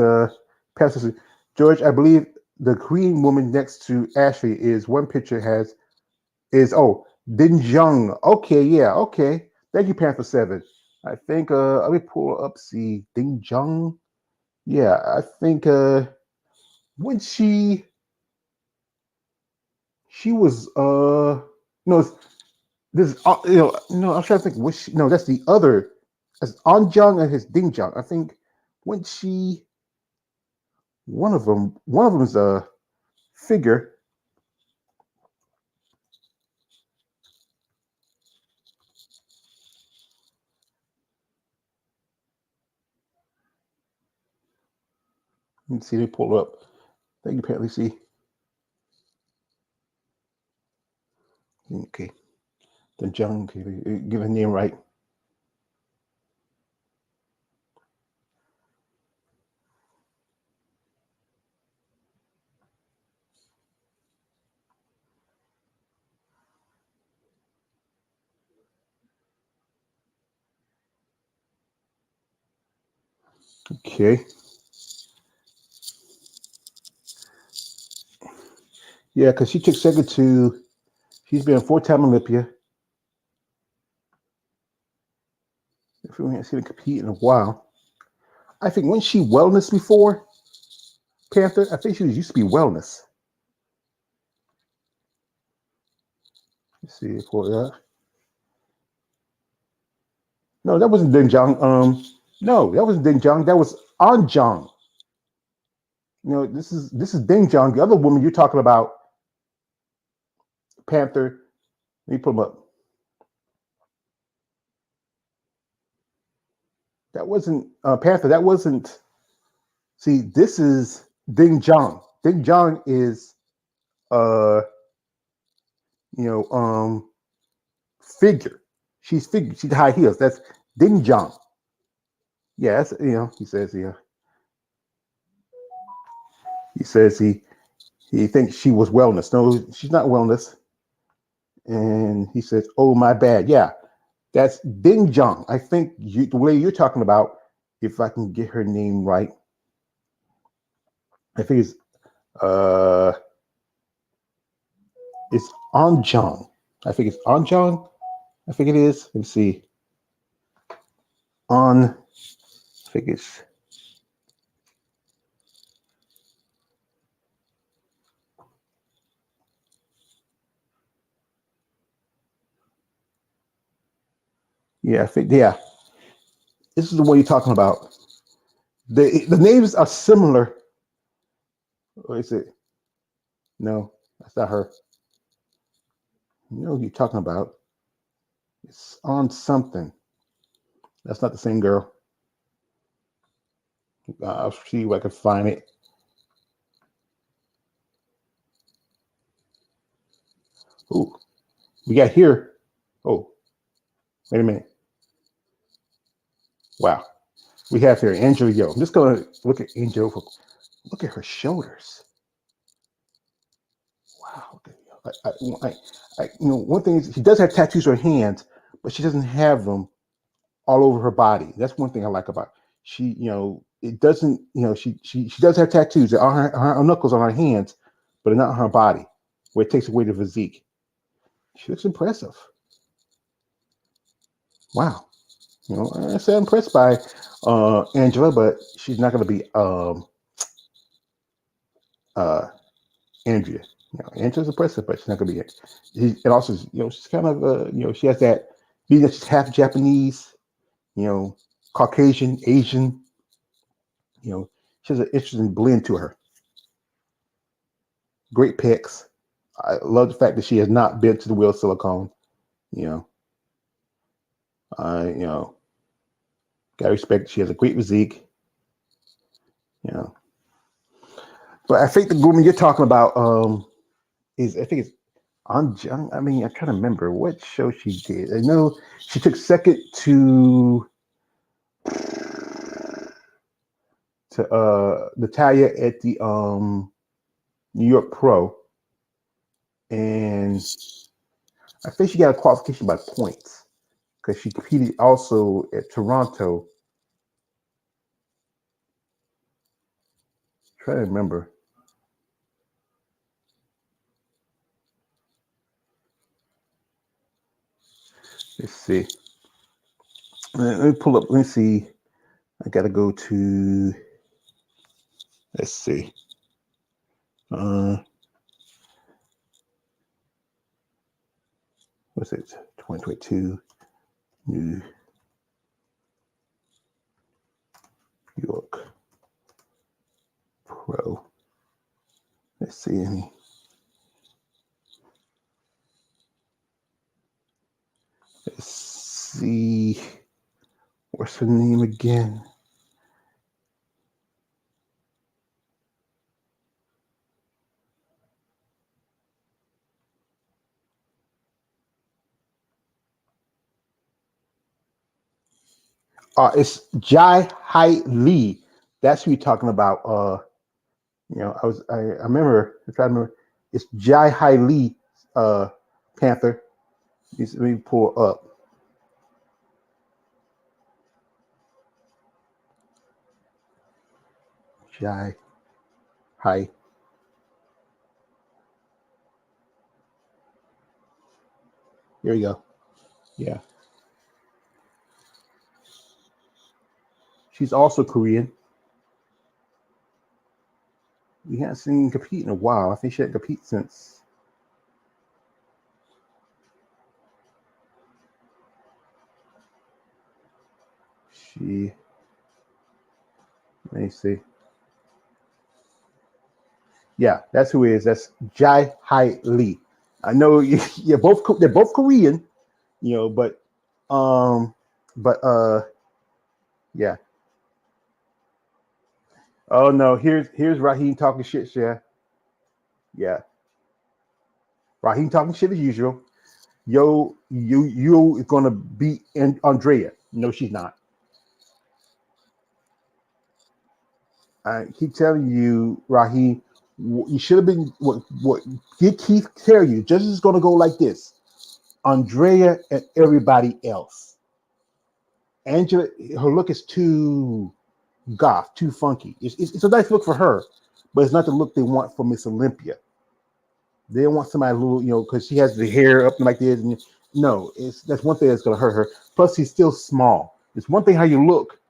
Pastor George. I believe the Korean woman next to Ashley is one picture is Din Jung. Okay, yeah, okay. Thank you, Panther 7. I think let me pull up see Ding Jung. Yeah, I think when she was no this no I'm trying to think which no that's the other that's An Jung and his Ding Jung. I think when she one of them is a figure. Let me see, they pull up. Thank you, apparently see. Okay. The Jung, okay, give a name right. Okay. Yeah, because she took second to, she's been a 4-time Olympia. If we haven't seen her compete in a while. I think when she wellness before, Panther, I think she used to be wellness. Let's see, for that. No, that wasn't Ding Jung. No, that wasn't Ding Jung. That was An Jung. This is Ding Jung. The other woman you're talking about, Panther. Let me put them up. That wasn't Panther. That wasn't. See, this is Ding Jung. Ding Jung is figure. She's figure. She's high heels. That's Ding Jung. Yeah, that's he says he says he thinks she was wellness. No, she's not wellness. And he says, "Oh, my bad." Yeah, that's Ding Jung. I think the way you're talking about, if I can get her name right, I think it's An Jung. I think it's An Jung. I think it is. Let me see. I think it's. Yeah, I think this is the one you're talking about. The names are similar. What is it? No, that's not her. You know who you're talking about. It's on something. That's not the same girl. I'll see if I can find it. Ooh, we got here. Oh, wait a minute. Wow. We have here Angela Yo. I'm just gonna look at Angela. Look at her shoulders. Wow. One thing is she does have tattoos on her hands, but she doesn't have them all over her body. That's one thing I like about her. She. It doesn't. She does have tattoos on her knuckles on her hands, but not on her body, where it takes away the physique. She looks impressive. Wow. I say I'm impressed by Angela, but she's not going to be uh, Andrea. Angela's impressive, but she's not going to be it. And also, she's kind of, she has that, being that she's half Japanese, Caucasian, Asian, she has an interesting blend to her. Great pics. I love the fact that she has not been to the wheel silicone. You know, you know, gotta respect. She has a great physique. You know, but I think the woman you're talking about is I think it's I mean, I can't remember what show she did. I know she took second to Natalia at the New York Pro, and I think she got a qualification by points because she competed also at Toronto. I'm trying to remember. Let's see. Let me pull up. Let me see. I got to go to. Let's see. What's it? 2022 New York Pro. Let's see. Let's see. What's her name again? It's Jai Hai Lee. That's who you're talking about. I remember. I'm trying to remember. It's Jai Hai Lee, Panther. Let me pull up. Jai Hai. Here we go. Yeah. She's also Korean. We haven't seen compete in a while. I think she hadn't competed since. Let me see. Yeah, that's who it is. That's Jai Hai Lee. I know they're both Korean, but um, yeah. Oh no, here's Raheem talking shit, yeah. Yeah. Raheem talking shit as usual. You is gonna beat Andrea. No, she's not. I keep telling you, Raheem, you should have been what did Keith tell you? Just is gonna go like this. Andrea and everybody else. Angela, her look is too goth, too funky. It's a nice look for her, but it's not the look they want for Miss Olympia. They want somebody a little, because she has the hair up like this. And no, that's one thing that's going to hurt her. Plus, she's still small. It's one thing how you look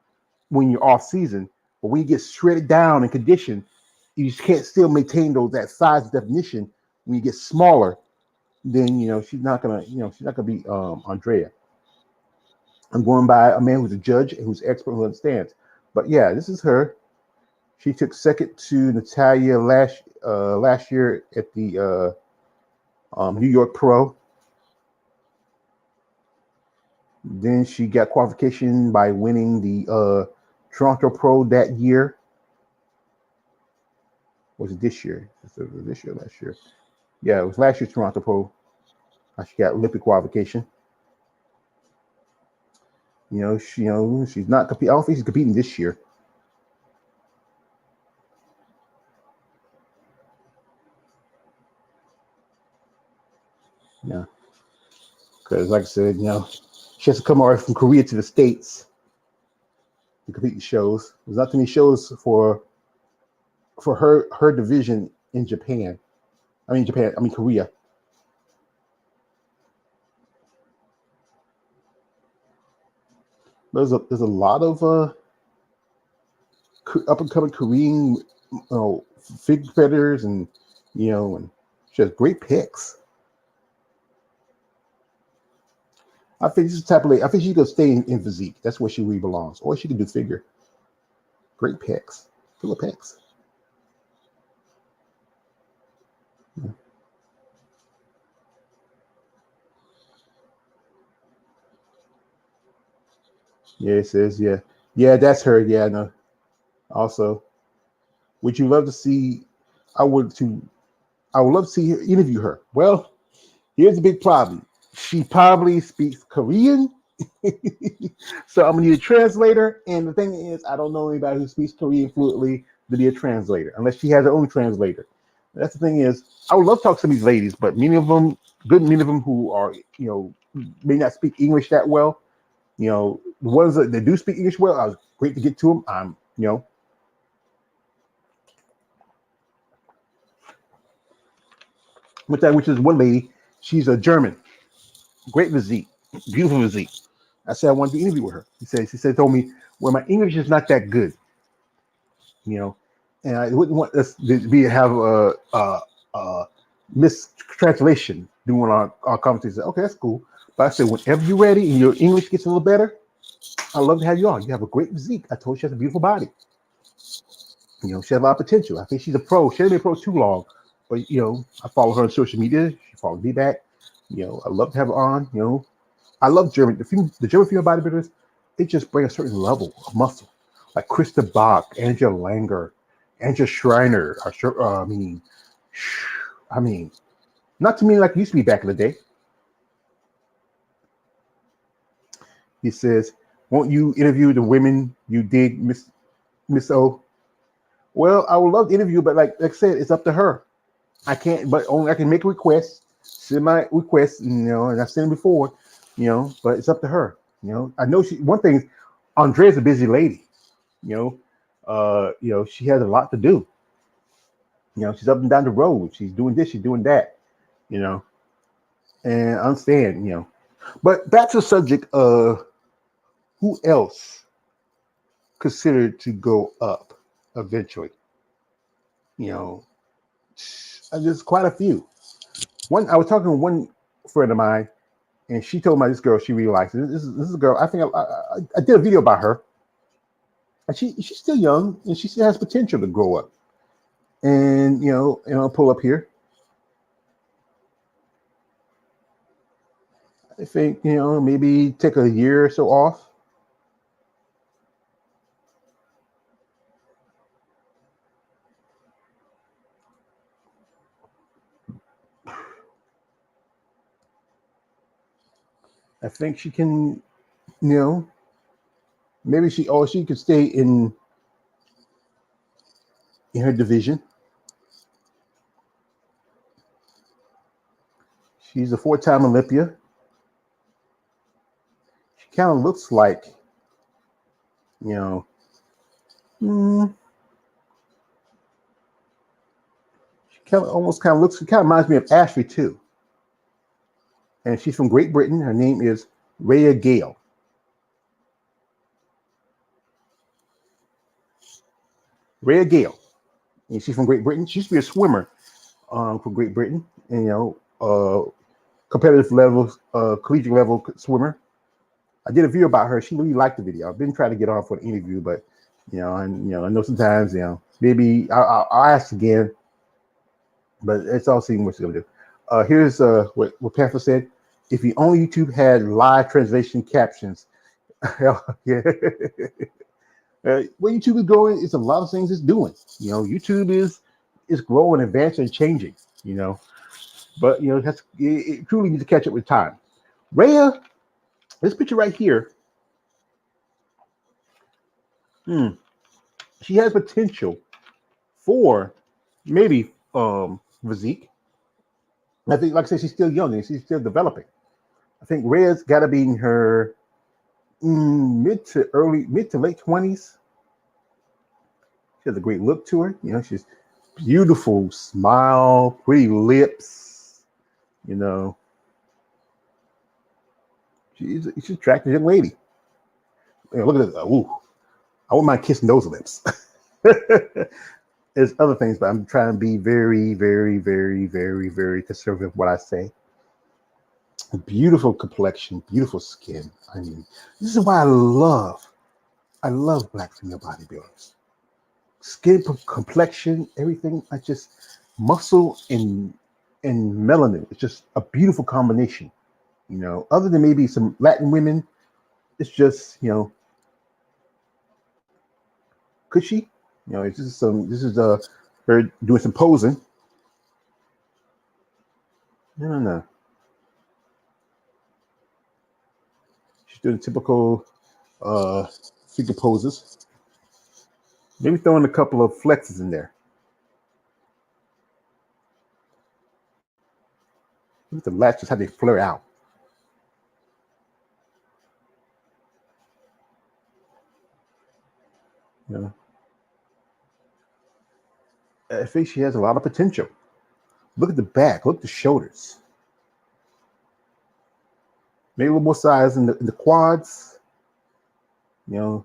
when you're off season, but when you get shredded down and conditioned, you can't still maintain that size definition. When you get smaller, then she's not gonna be Andrea. I'm going by a man who's a judge and who's expert who understands. But yeah, this is her. She took second to Natalia last year at the New York Pro. Then she got qualification by winning the Toronto Pro that year. Was it this year? This year, last year? Yeah, it was last year's Toronto Pro. She got Olympic qualification. She's not competing. I don't think she's competing this year. Yeah, because like I said, she has to come all the way from Korea to the States to compete in shows. There's not too many shows for her division in Japan. I mean Korea. There's a lot of up and coming Korean figure competitors, and and she has great picks. I think she's the type of lady. I think she could stay in physique. That's where she really belongs. Or she can do figure. Great picks. Full of picks. Yeah. Yeah, it says, yeah. Yeah, that's her. Yeah, I know. Also, would you love to see I would to I would love to see her interview her. Well, here's the big problem. She probably speaks Korean. So I'm gonna need a translator. And the thing is, I don't know anybody who speaks Korean fluently to be a translator, unless she has her own translator. That's the thing is, I would love to talk to some of these ladies, but many of them who are, may not speak English that well. The ones that do speak English well, I was great to get to them. With that, which is one lady, she's a German, great physique, beautiful physique. I said I wanted to interview with her. Told me, well, my English is not that good, you know, and I wouldn't want us to have a mistranslation doing our conversation. Okay, that's cool. But I said, whenever you're ready and your English gets a little better, I'd love to have you on. You have a great physique. I told you she has a beautiful body. She has a lot of potential. I think she's a pro. She hasn't been a pro too long, but I follow her on social media. She followed me back. I love to have her on. I love German. The German female bodybuilders, they just bring a certain level of muscle, like Krista Bach, Angela Langer, Angela Schreiner. I mean, not to me like it used to be back in the day. He says, "Won't you interview the women you did, Miss O?" Well, I would love to interview, but like I said, it's up to her. I can't, but only I can make a request, send my request, and I've sent it before, but it's up to her. I know one thing is, Andrea's a busy lady, she has a lot to do. She's up and down the road. She's doing this, she's doing that, and I understand, But back to the subject of who else considered to go up eventually. There's quite a few. I was talking to one friend of mine, and she told me this girl she really likes. This is a girl. I think I did a video about her, and she's still young, and she still has potential to grow up. And I'll pull up here. I think maybe take a year or so off. I think she can, maybe she could stay in her division. She's a 4-time Olympia. She kind of looks like, she kind of reminds me of Ashley too. And she's from Great Britain. Her name is Rhea Gale. Rhea Gale. And she's from Great Britain. She used to be a swimmer from Great Britain. And, competitive level, collegiate level swimmer. I did a video about her. She really liked the video. I've been trying to get on for the interview, but, I know sometimes, maybe I'll ask again, but it's all seeing what she's going to do. Here's what Panther said. If you only YouTube had live translation captions. Yeah. Where YouTube is going, it's a lot of things it's doing. YouTube is growing, advancing, and changing. You know, but it truly needs to catch up with time. Rhea, this picture right here, hmm, she has potential for maybe physique. I think, like I said, she's still young and she's still developing. I think Rhea's got to be in her mid to late 20s. She has a great look to her. She's beautiful smile, pretty lips. You know, she's attractive young lady. Look at this. Ooh, I wouldn't mind kissing those lips. There's other things, but I'm trying to be very, very, very, very, very conservative with what I say. Beautiful complexion, beautiful skin. I mean, this is why I love black female bodybuilders. Skin complexion, everything. I just muscle and melanin. It's just a beautiful combination. Other than maybe some Latin women, it's just could she? It's just this is her doing some posing. No. She's doing typical uh figure poses. Maybe throwing a couple of flexes in there. Look at the latches, how they flare out. You know, I think she has a lot of potential. Look at the back. Look at the shoulders. Maybe a little more size in the quads. A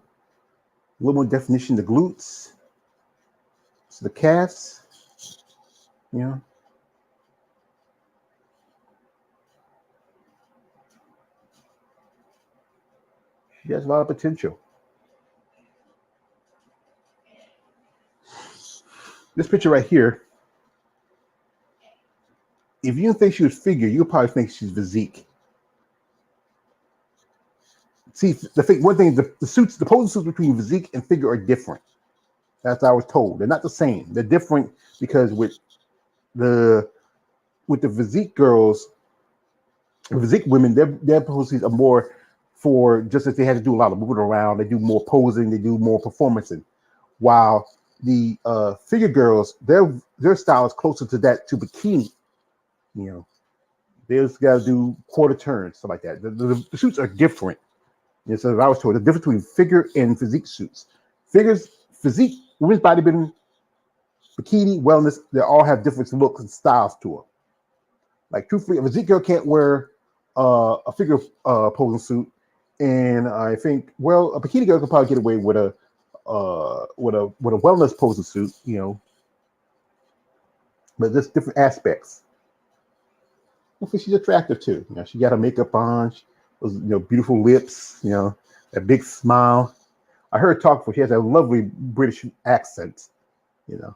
little more definition in the glutes. So the calves. You know, she has a lot of potential. This picture right here. If you don't think she was figure, you'll probably think she's physique. See, one thing, the posing suits between physique and figure are different. That's what I was told. They're not the same. They're different because the with the physique girls, physique women, their poses are more for just as they had to do a lot of moving around. They do more posing. They do more performancing. While the figure girls, their style is closer to that to bikini. You know, they just got to do quarter turns, stuff like that. The suits are different. So I was told the difference between figure and physique suits. Physique, women's bodybuilding, bikini, wellness, they all have different looks and styles to them. Like truthfully, a physique girl can't wear a figure posing suit, and I think a bikini girl can probably get away with a wellness posing suit, but there's different aspects. I think she's attractive too. She got her makeup on, those beautiful lips, that big smile. I heard her talk before. She has a lovely British accent, you know.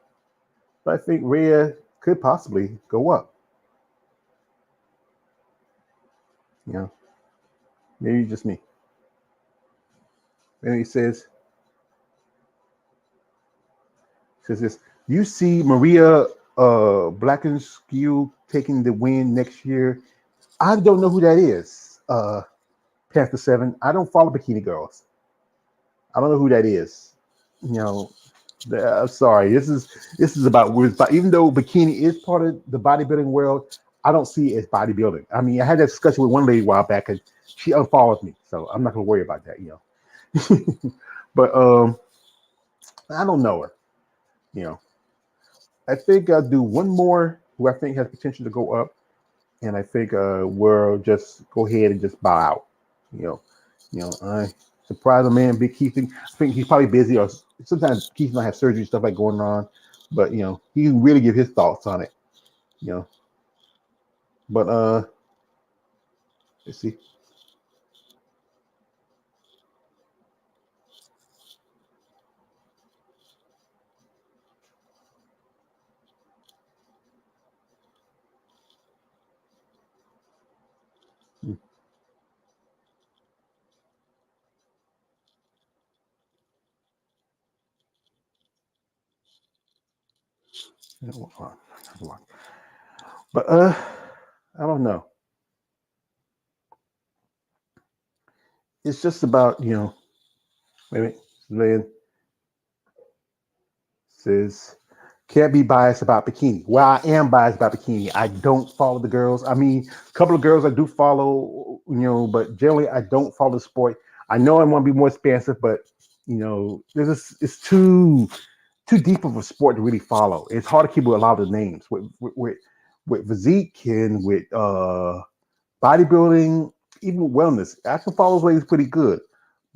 But I think Rhea could possibly go up. Maybe just me. And he says this. You see Maria Blackenskew taking the win next year. I don't know who that is. Panther 7. I don't follow bikini girls. I don't know who that is. I'm sorry. This is about even though bikini is part of the bodybuilding world, I don't see it as bodybuilding. I mean, I had that discussion with one lady a while back, and she unfollowed me, so I'm not gonna worry about that. But I don't know her. You know, I think I'll do one more who I think has potential to go up, and I think we'll just go ahead and just bow out. You know, I surprise a man, Big Keith. I think he's probably busy, or sometimes Keith might have surgery stuff like going on, but he can really give his thoughts on it. You know, but let's see. But I don't know. It's just about maybe Lynn says can't be biased about bikini. Well, I am biased about bikini. I don't follow the girls. I mean, a couple of girls I do follow, but generally I don't follow the sport. I know I want to be more expansive, but it's too deep of a sport to really follow. It's hard to keep with a lot of the names with physique and with bodybuilding, even with wellness. I can follow those ladies pretty good,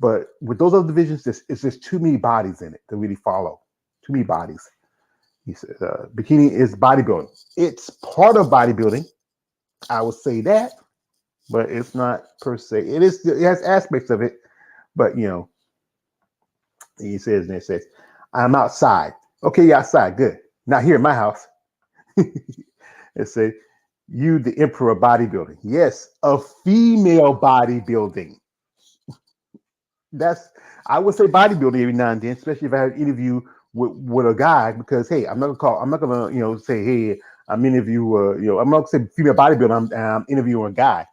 but with those other divisions, it's just too many bodies in it to really follow. Too many bodies. He said, bikini is bodybuilding. It's part of bodybuilding. I would say that, but it's not per se. It is. It has aspects of it, but he says, and it says, "I'm outside." Okay, you're outside. Good. Not here in my house. It said, "You, the emperor of bodybuilding." Yes, of female bodybuilding. That's I would say bodybuilding every now and then, especially if I have an interview with a guy, because hey, I'm not gonna say hey, I'm I'm not gonna say female bodybuilding. I'm interviewing a guy.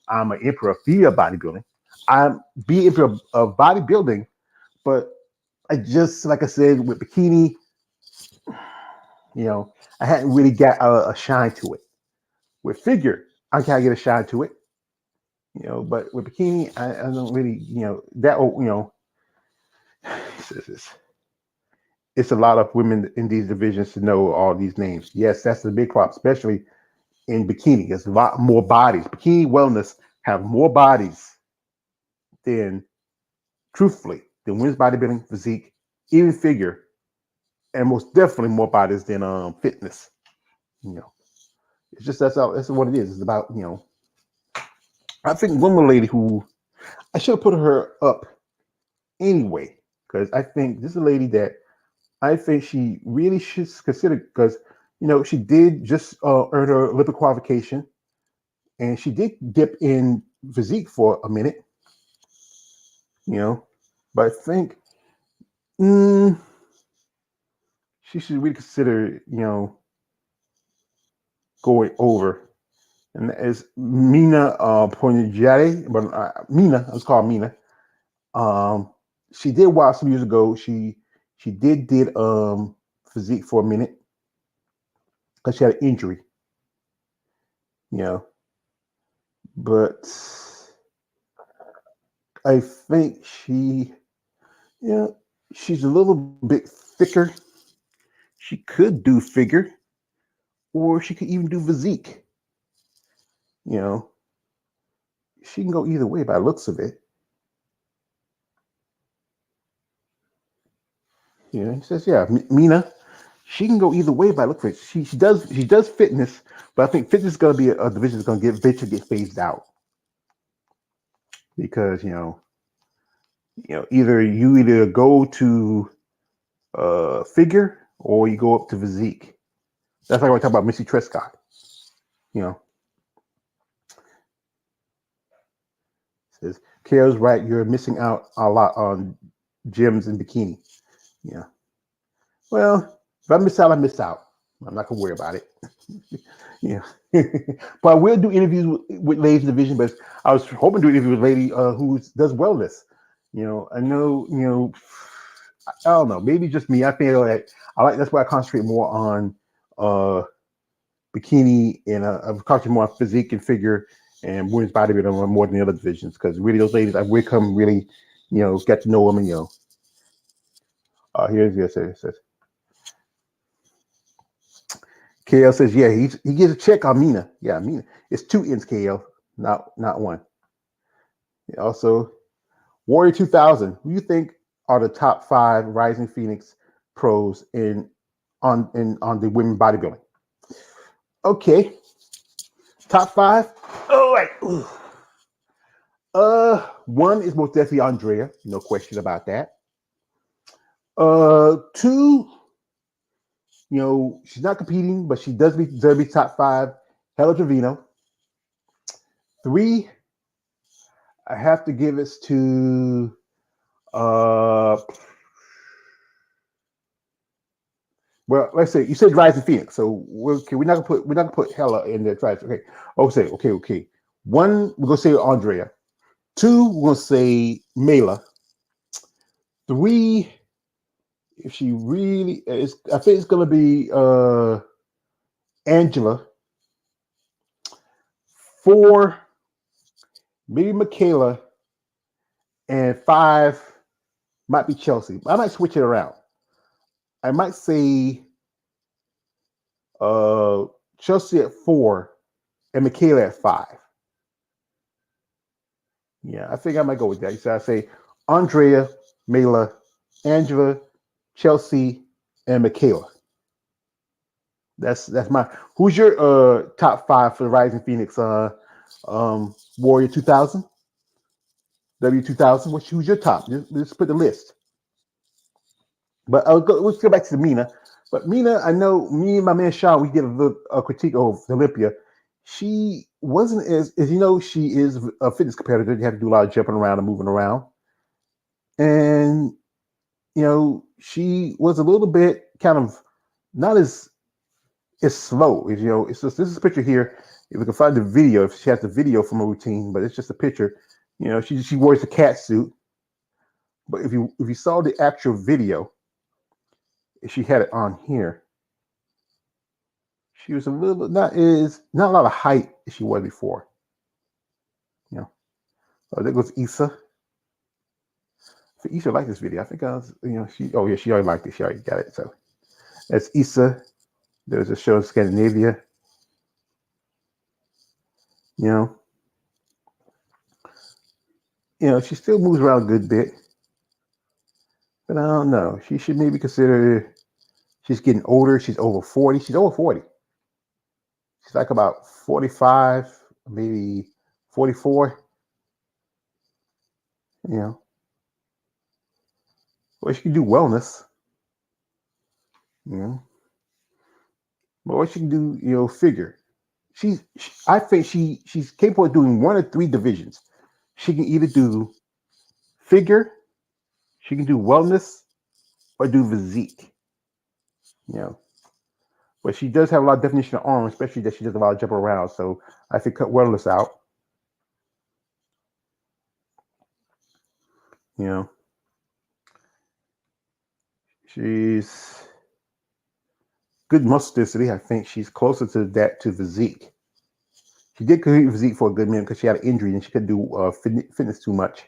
I'm an emperor of female bodybuilding. I'm be emperor of bodybuilding, but I just like I said with bikini, you know, I hadn't really got a shine to it. With figure, I can't get a shine to it. But with bikini, I don't really, that it's a lot of women in these divisions to know all these names. Yes, that's the big problem, especially in bikini. There's a lot more bodies. Bikini wellness have more bodies than, truthfully, than women's bodybuilding, physique, even figure, and most definitely more bodies than fitness. You know, it's just that's what it is. It's about I think one more lady who I should have put her up anyway, because I think this is a lady that I think she really should consider, because she did just earn her Olympic qualification, and she did dip in physique for a minute, you know, but I think mm, she should really consider going over, and that is Mina Ponjade, but Mina, let's call her Mina. Um, she did watch some years ago. She did physique for a minute because she had an injury, you know. But I think yeah, she's a little bit thicker. She could do figure, or she could even do physique. You know, she can go either way by looks of it. He says, yeah, Mina, she can go either way by look of it. She does fitness, but I think fitness is going to be a division that's going to get phased out, because either you either go to figure or you go up to physique. That's like when I talk about Missy Trescott. You know, says Kale's right. You're missing out a lot on gyms and bikini. Yeah. Well, if I miss out, I miss out. I'm not gonna worry about it. Yeah. But I will do interviews with ladies in the division. But I was hoping to do an interview with a lady who does wellness. I know. I don't know. Maybe just me. I feel that I like. That's why I concentrate more on uh, bikini, and I've concentrated more on physique and figure and women's bodybuilding more than the other divisions, because really those ladies I've become really, get to know them, and here's yes, it says KL says, yeah, he gives a check on Mina. Yeah, Mina. It's two ends, KL, not one. Also, Warrior 2000. Who do you think are the top 5 Rising Phoenix pros on the women bodybuilding? Okay, top 5. Oh wait. Ooh. One is most definitely Andrea, no question about that. Two, she's not competing, but she does deserve to be top 5. Hella Trevino. 3, I have to give it to Well, let's say you said Rising Phoenix, so we're not gonna put Hella in there. Try okay. Oh, say okay. One we're gonna say Andrea. Two we're gonna say Mela. Three, if she really is, I think it's gonna be Angela. Four, maybe Michaela, and five might be Chelsea. I might switch it around. I might say Chelsea at four and Michaela at five. Yeah, I think I might go with that. So I say Andrea, Mela, Angela, Chelsea, and Michaela. That's my. Who's your top five for the Rising Phoenix? Warrior 2000, W 2000. Who's your top? Just put the list. But let's go back to Mina. But Mina, I know me and my man Sean, we did a little critique of Olympia. She wasn't as you know, she is a fitness competitor. You have to do a lot of jumping around and moving around. And she was a little bit kind of not as slow as it's just this is a picture here. If we can find the video, if she has the video from a routine, but it's just a picture. She wears a cat suit. But if you saw the actual video, if she had it on here, she was a little not a lot of height as she was before. There goes Issa. For Issa liked this video. I think I was, she already liked it. She already got it. So that's Issa. There's a show in Scandinavia. She still moves around a good bit. But I don't know. She should maybe consider she's getting older. She's over 40. She's over 40. She's like about 45, maybe 44. Well, she can do wellness. But what she can do, figure. I think she's capable of doing one of three divisions. She can either do figure, she can do wellness, or do physique. But she does have a lot of definition of arm, especially that she does a lot of jump around. So I think cut wellness out. She's good muscle density. I think she's closer to that to physique. She did compete physique for a good minute because she had an injury and she couldn't do fitness too much.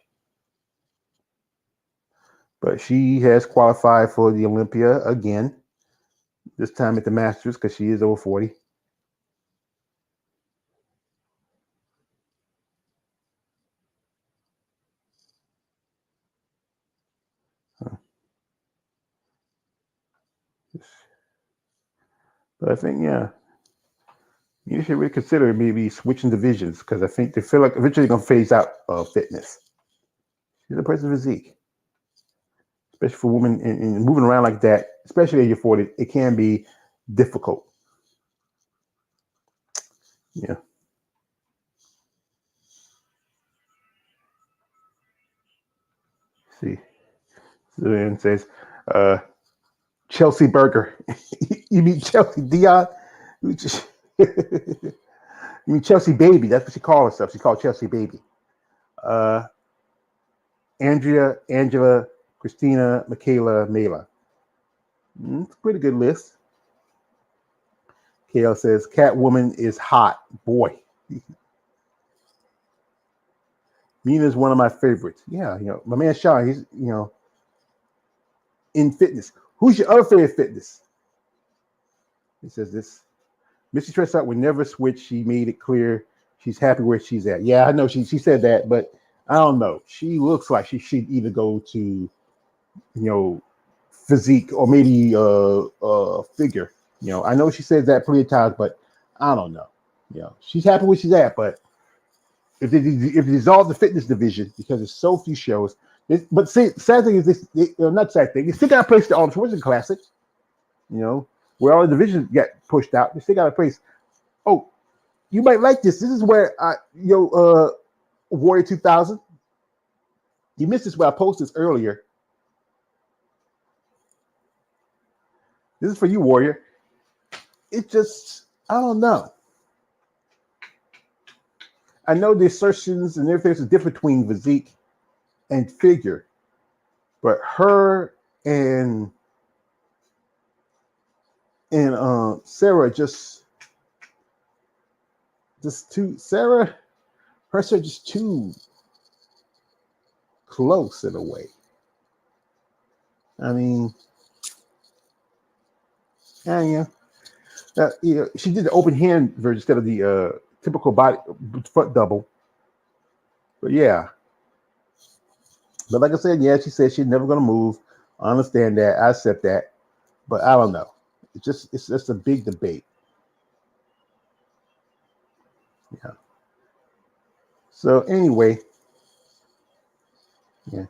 But she has qualified for the Olympia again, this time at the Masters because she is over 40. But I think, you should really consider maybe switching divisions because I think they feel like eventually they're going to phase out fitness. She's a person physique. Especially for women and moving around like that, especially at your 40, it can be difficult. Yeah. See. So then says, Chelsea Burger. You mean Chelsea Dion? You mean Chelsea Baby? That's what she called herself. She called Chelsea Baby. Andrea, Angela, Christina, Michaela, Mela. It's a pretty good list. KL says, Catwoman is hot. Boy. Mina is one of my favorites. Yeah, my man Sean, he's, in fitness. Who's your other favorite fitness? He says this. Missy Tressart would never switch. She made it clear she's happy where she's at. Yeah, I know she said that, but I don't know. She looks like she should either go to, physique or maybe figure. I know she says that plenty of times, but I don't know. She's happy where she's at, but if they dissolve the fitness division because there's so few shows, but see, sad thing is this, not sad thing. They still got a place to Arnold Schwarzenegger Classic, where all the divisions get pushed out. They still got a place. Oh, you might like this. This is where Warrior 2000. You missed this where I posted this earlier. This is for you, Warrior. It just, I don't know. I know the assertions and everything is different between physique and figure, but her and Sarah just too Sarah, her are just too close in a way. I mean, yeah. She did the open hand version instead of the typical body front double. But yeah, but like I said, yeah, she said she's never gonna move. I understand that. I accept that. But I don't know. It's just a big debate. Yeah. So anyway, yeah.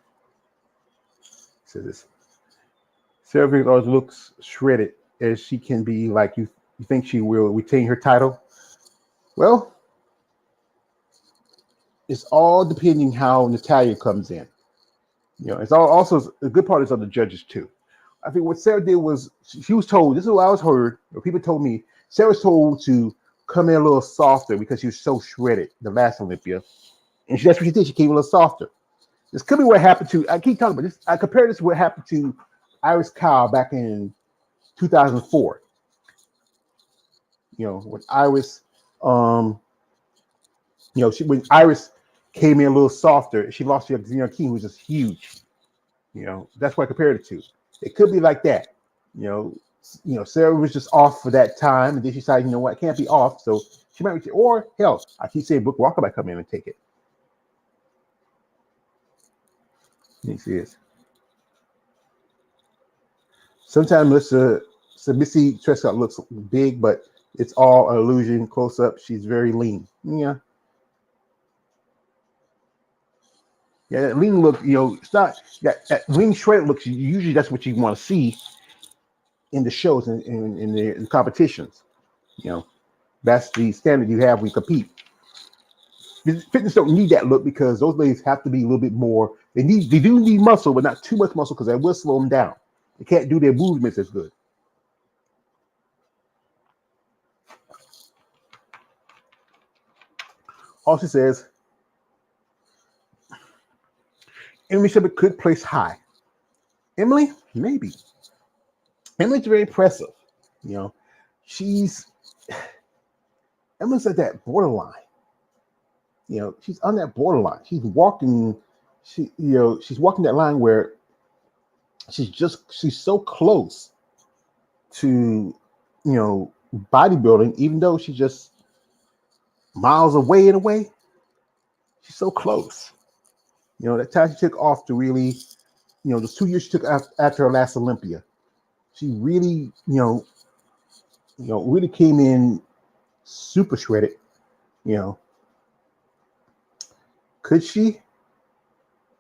So this Sarah Vick always looks shredded as she can be. Like you think she will retain her title? Well, it's all depending how Natalia comes in. It's all also a good part is on the judges too. I think what Sarah did was she was told. This is what I was heard, or people told me. Sarah was told to come in a little softer because she was so shredded the last Olympia, and that's what she did. She came a little softer. This could be what happened to. I keep talking about this. I compare this to what happened to Iris Kyle back in 2004. When Iris, um, when Iris came in a little softer, she lost to Xenia King, who was just huge. That's what I compared it to. It could be like that. Sarah was just off for that time, and then she decided, what, it can't be off, so she might be. Or hell, I keep saying Brooke Walker might come in and take it. Let me see this. Sometimes Missy Trescott looks big, but it's all an illusion. Close up, she's very lean. Yeah. Yeah, that lean look, it's not that lean shredded looks. Usually, that's what you want to see in the shows and in the competitions. That's the standard you have when you compete. Fitness don't need that look because those ladies have to be a little bit more. They do need muscle, but not too much muscle because that will slow them down. They can't do their movements as good. Also says Emily Shepard could place high. Emily, maybe. Emily's very impressive. She's Emily's at that borderline. She's on that borderline. She's walking. She's walking that line where she's so close to, bodybuilding, even though she's just miles away in a way. She's so close. That time she took off to really, those 2 years she took after her last Olympia, she really, really came in super shredded. Could she?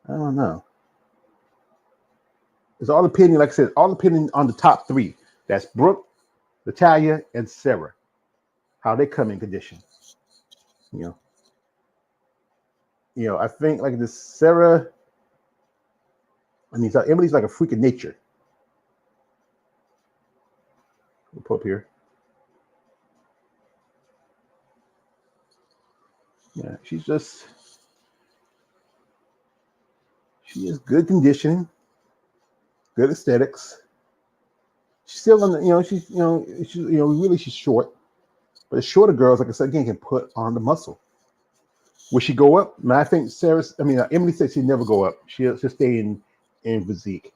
I don't know. It's all depending, like I said, all depending on the top three. That's Brooke, Natalia, and Sarah. How they come in condition. I think like this Sarah. So Emily's like a freak of nature. We'll put up here. Yeah, she is good conditioning, good aesthetics. She's still on the, she's short, but the shorter girls, like I said again, can put on the muscle. Will she go up? I think Emily said she'd never go up. She'll stay in physique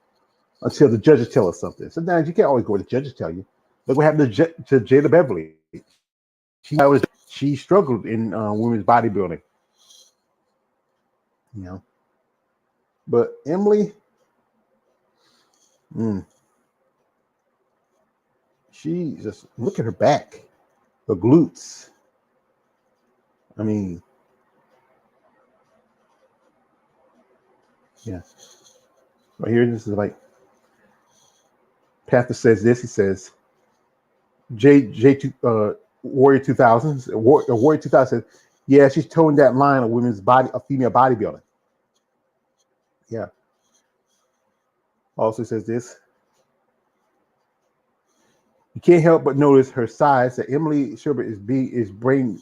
until the judges tell us something. Sometimes you can't always go where the judges tell you. Look what happened to Jada Beverly. She struggled in women's bodybuilding. But Emily, she just look at her back, her glutes. Yeah. Right here, this is like Panther says this. He says, Warrior 2000, Warrior 2000 says, yeah, she's toeing that line of female bodybuilding. Yeah. Also says this. You can't help but notice her size that Emily Sherbert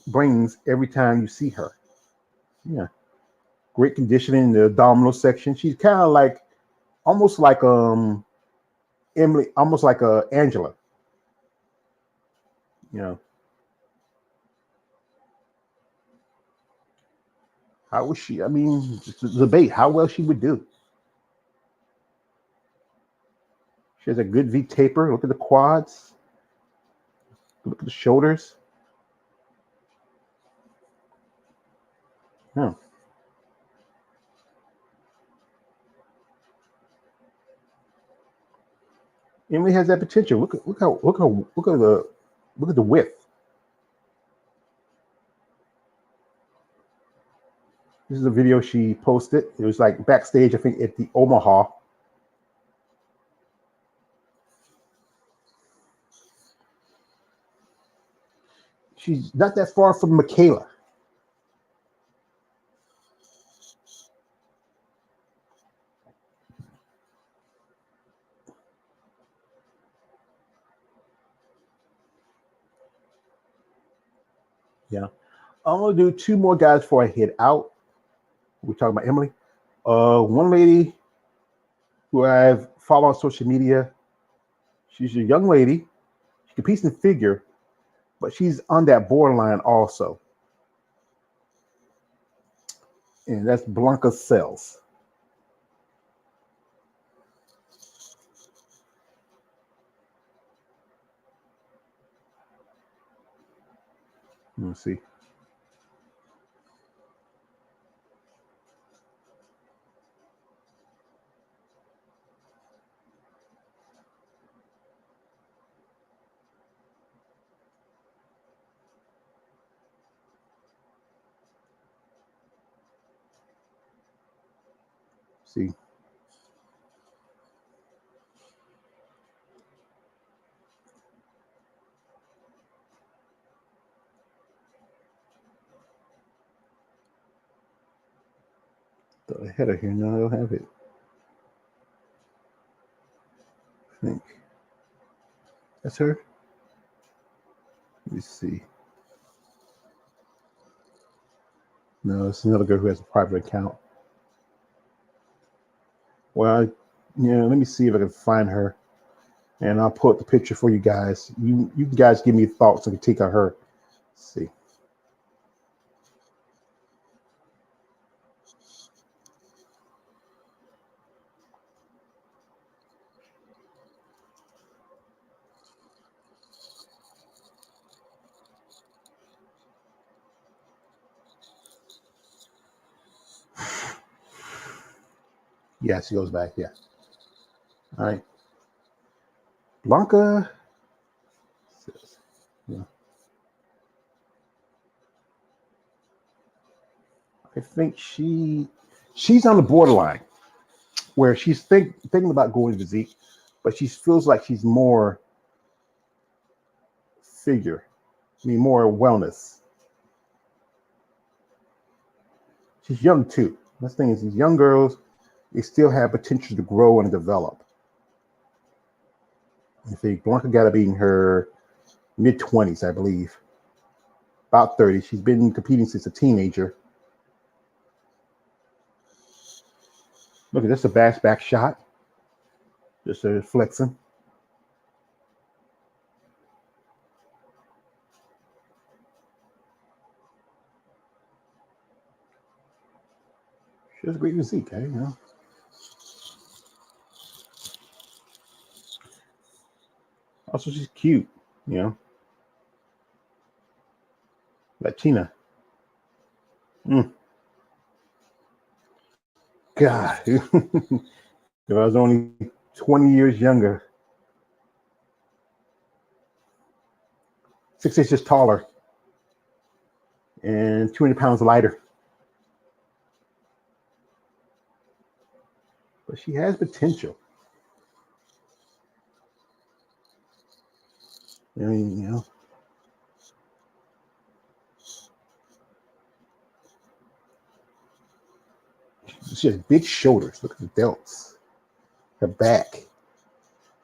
brings every time you see her. Yeah, great conditioning in the abdominal section. She's kind of like almost like Emily, almost like Angela. You know, how was she? I mean, just a debate how well she would do. She has a good V taper. Look at the quads. Look at the shoulders. Yeah. Emily has that potential. Look at the width. This is a video she posted. It was like backstage, I think, at the Omaha. She's not that far from Michaela. Yeah. I'm gonna do two more guys before I head out. We're talking about Emily. One lady who I've followed on social media. She's a young lady. She competes in figure, but she's on that borderline also. And that's Blanca Sells. Let me see. See. The header here. No, I don't have it. I think that's her. Let me see. No, it's another girl who has a private account. Well, let me see if I can find her, and I'll put the picture for you guys. You guys give me thoughts and critique on her. Let's see. Yeah, she goes back. Yeah. All right. Blanca. Yeah. I think she's on the borderline where she's thinking about going physique, but she feels like she's more figure. I mean, more wellness. She's young too. That's the thing is, these young girls, they still have potential to grow and develop. I think Blanca got to be in her mid-20s, I believe, about 30. She's been competing since a teenager. Look at this, a back shot. Just a flexing. She has a great physique, eh? Also, she's cute, Latina. God, if I was only 20 years younger, 6 inches taller, and 200 pounds lighter. But she has potential. I mean, she has big shoulders. Look at the delts. Her back.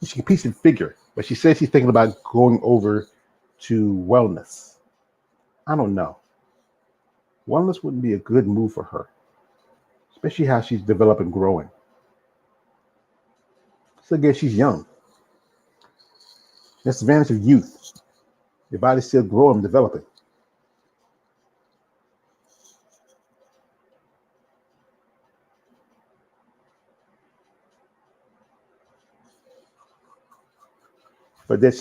She competes in figure. But she says she's thinking about going over to wellness. I don't know. Wellness wouldn't be a good move for her, especially how she's developing, growing. So again, she's young. That's the advantage of youth. Your body's still growing and developing. But that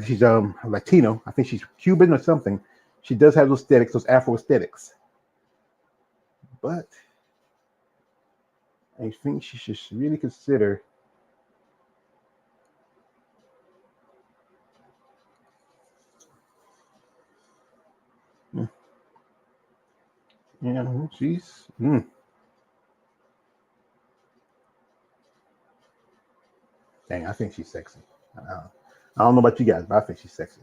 she's Latino. I think she's Cuban or something. She does have those aesthetics, those Afro aesthetics. But I think she should really consider. Yeah, she's. Dang, I think she's sexy. I don't know about you guys, but I think she's sexy.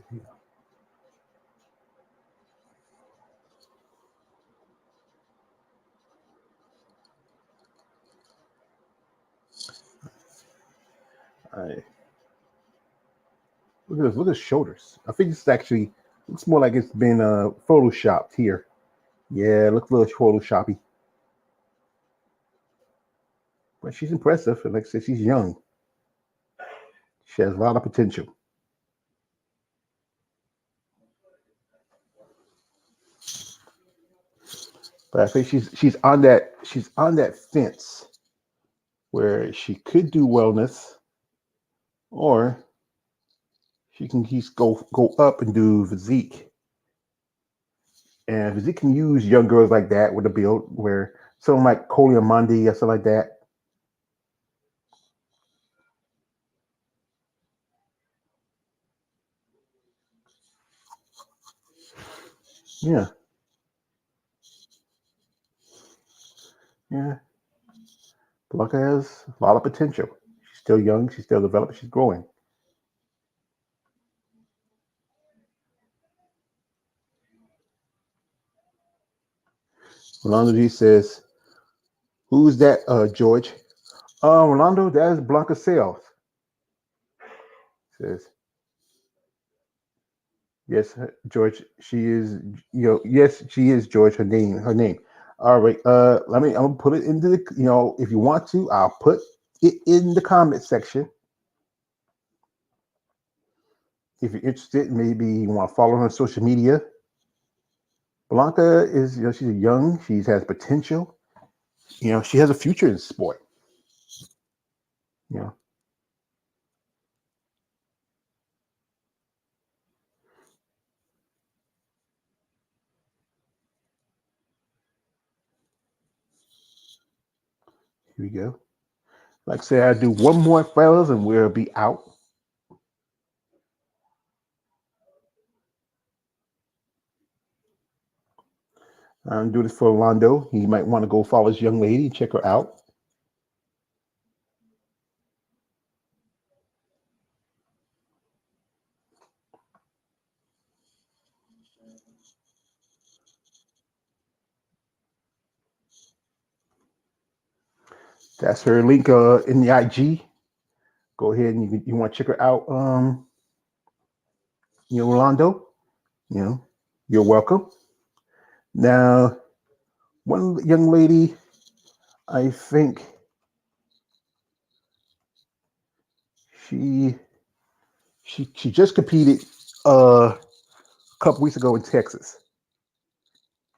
I, look at this. Look at his shoulders. I think it's actually looks more like it's been photoshopped here. Yeah, it looks a little photoshoppy. But she's impressive. And like I said, she's young. She has a lot of potential. But I think she's on that fence where she could do wellness, or she can just go up and do physique. And physique can use young girls like that with a build where someone like Coley Mondi or something like that. Yeah, yeah. Blanca has a lot of potential. She's still young. She's still developing. She's growing. Rolando G says, "Who's that, George?" Rolando, that is Blanca Sales. Says, "Yes, George. She is. Yes, she is George. Her name. Her name. All right. Let me. I'm gonna put it into the. If you want to, I'll put it in the comment section. If you're interested, maybe you want to follow her on social media. Blanca is. She's young. She has potential. She has a future in sport. You know, here we go. Like I said, I do one more, fellas, and we'll be out. I'm doing this for Orlando. He might want to go follow this young lady, check her out. That's her link in the IG. Go ahead and you want to check her out. Orlando. You know, you're welcome. Now, one young lady, I think she she just competed a couple weeks ago in Texas,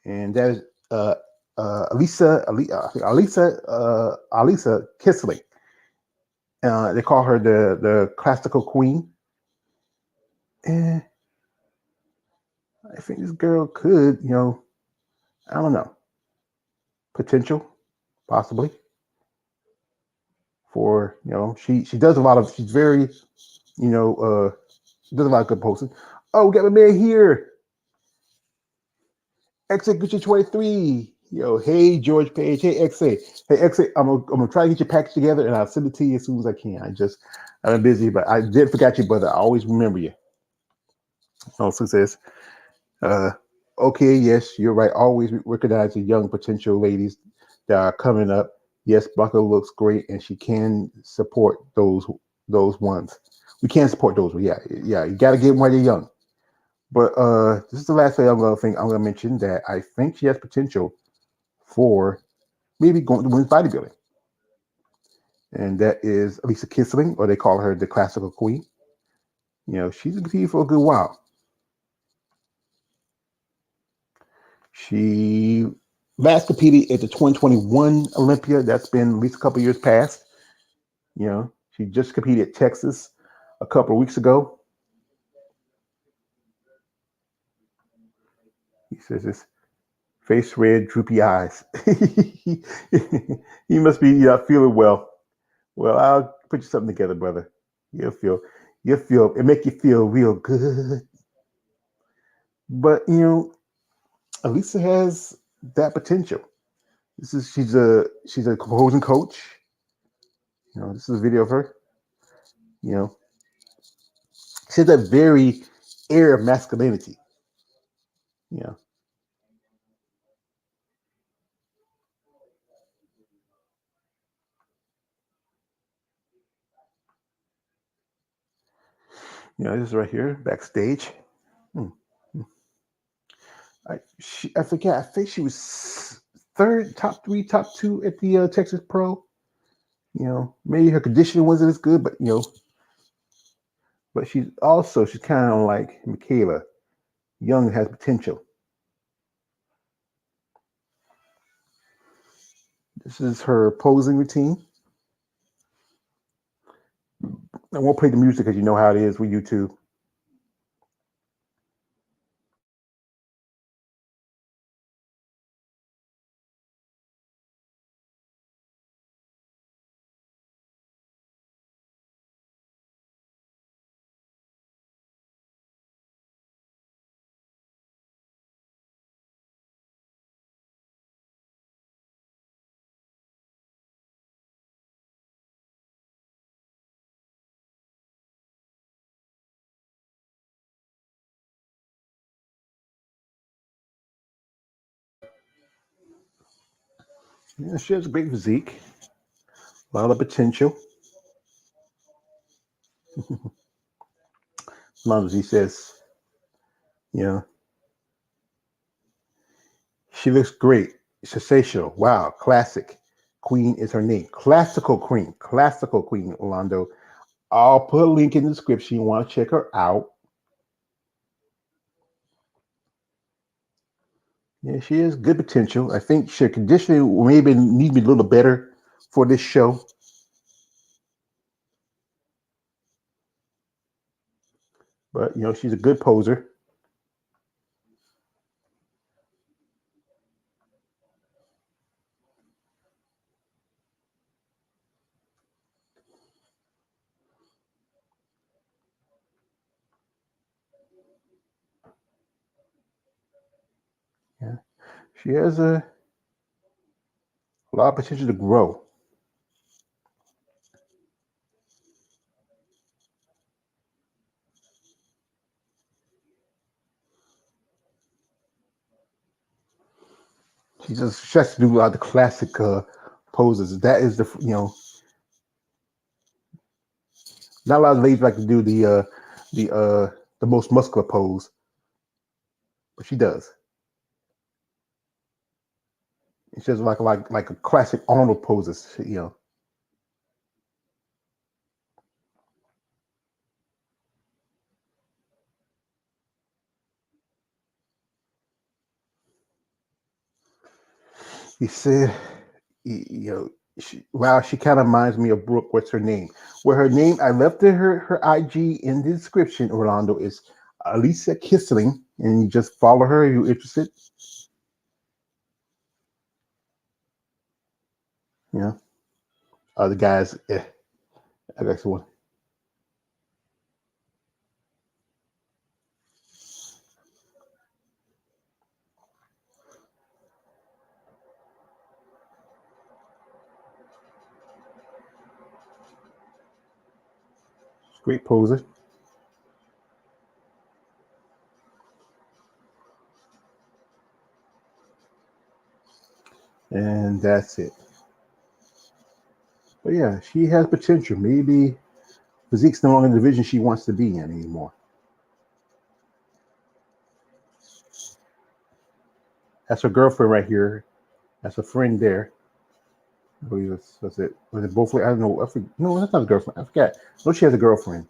and that is Alisa Kisley. They call her the classical queen, and I think this girl could, I don't know, potential possibly for she does a lot of she's very does a lot of good posting. Oh, we got a man here, Execution 23. Hey George Page, hey XA, hey XA. I'm gonna try to get your package together and I'll send it to you as soon as I can. I'm busy, but I did forget you, brother. I always remember you. Also says, uh, okay, yes, you're right. Always recognize the young potential ladies that are coming up. Yes, Blanca looks great, and she can support those ones. We can't support those. But yeah, you got to get them while they're young. But this is the last thing I'm gonna mention that I think she has potential for maybe going to women's bodybuilding, and that is Lisa Kissling, or they call her the classical queen. She's been competing for a good while. She last competed at the 2021 Olympia. That's been at least a couple years past. She just competed at Texas a couple of weeks ago. He says his face red, droopy eyes. He must be feeling well. Well, I'll put you something together, brother. You'll feel, it make you feel real good. But Elisa has that potential. She's a composing coach. This is a video of her. You know, she has that very air of masculinity. You know, this is right here backstage. Hmm. I forget. I think she was third, top three, top two at the Texas Pro. Maybe her conditioning wasn't as good, but she's kind of like Michaela, young, has potential. This is her posing routine. I won't play the music because you know how it is with YouTube. Yeah, she has a great physique, a lot of potential. Mom, says, you know, she looks great, sensational. Wow, classic. Queen is her name. Classical queen, Orlando. I'll put a link in the description. You want to check her out. Yeah, she has good potential. I think she conditioning maybe need to be a little better for this show. But she's a good poser. Yeah. She has a lot of potential to grow. She has to do a lot of the classic poses. That is not a lot of ladies like to do the the most muscular pose, but she does. She does like a classic Arnold poses. He said, wow, she kind of reminds me of Brooke. What's her name? Well, her name, I left her IG in the description, Orlando, is Alisa Kissling, and you just follow her if you're interested. You know, other guys, I got one. Great poser. And that's it. But yeah, she has potential. Maybe Physique's no longer the division she wants to be in anymore. That's her girlfriend right here. That's a friend there. I believe that's it. Was it both? I don't know. No, that's not a girlfriend. I forgot. No, she has a girlfriend.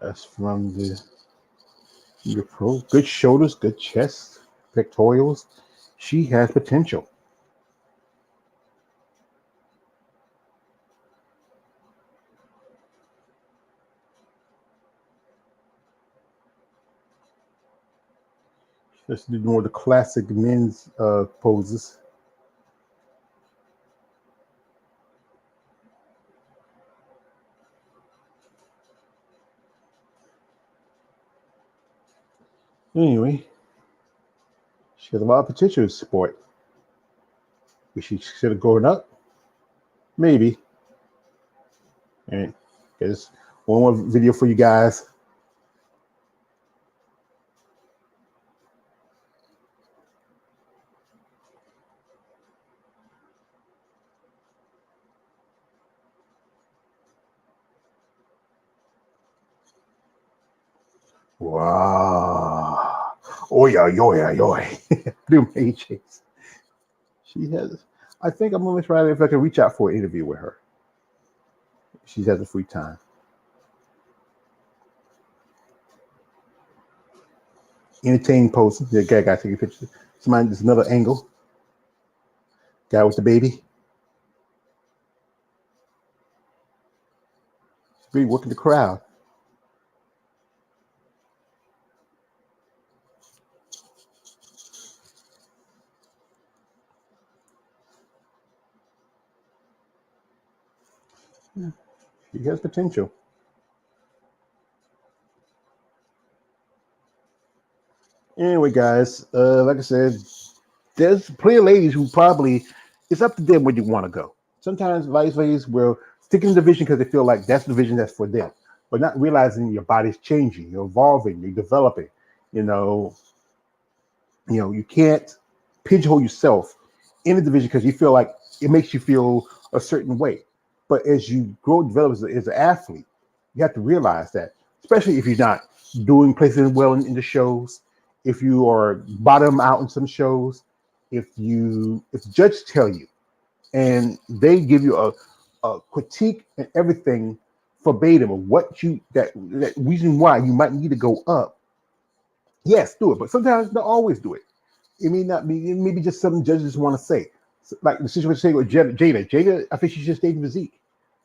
That's from the pro. Good shoulders, good chest, pectorals. She has potential. Let's do more of the classic men's poses. Anyway, she has a lot of potential in sport. Wish she should have grown up. Maybe. And there's one more video for you guys. Wow. Oh yeah, yo, yo. Them AJs. She has. I think I'm gonna try if I can reach out for an interview with her. She has a free time. Entertaining pose. The guy got taking pictures. Somebody, there's another angle. Guy with the baby. She's really working the crowd. She has potential. Anyway, guys, like I said, there's plenty of ladies who probably it's up to them where you want to go. Sometimes vice ladies will stick in the division because they feel like that's the division that's for them, but not realizing your body's changing, you're evolving, you're developing. You know, you can't pigeonhole yourself in the division because you feel like it makes you feel a certain way. But as you grow and develop as an athlete, you have to realize that, especially if you're not doing placing well in the shows, if you are bottom out in some shows, if the judges tell you and they give you a critique and everything verbatim of what that reason why you might need to go up, yes, do it. But sometimes don't always do it. It may not be. It may be just something judges want to say. Like the situation with Jada. Jada, I think she's just dating physique.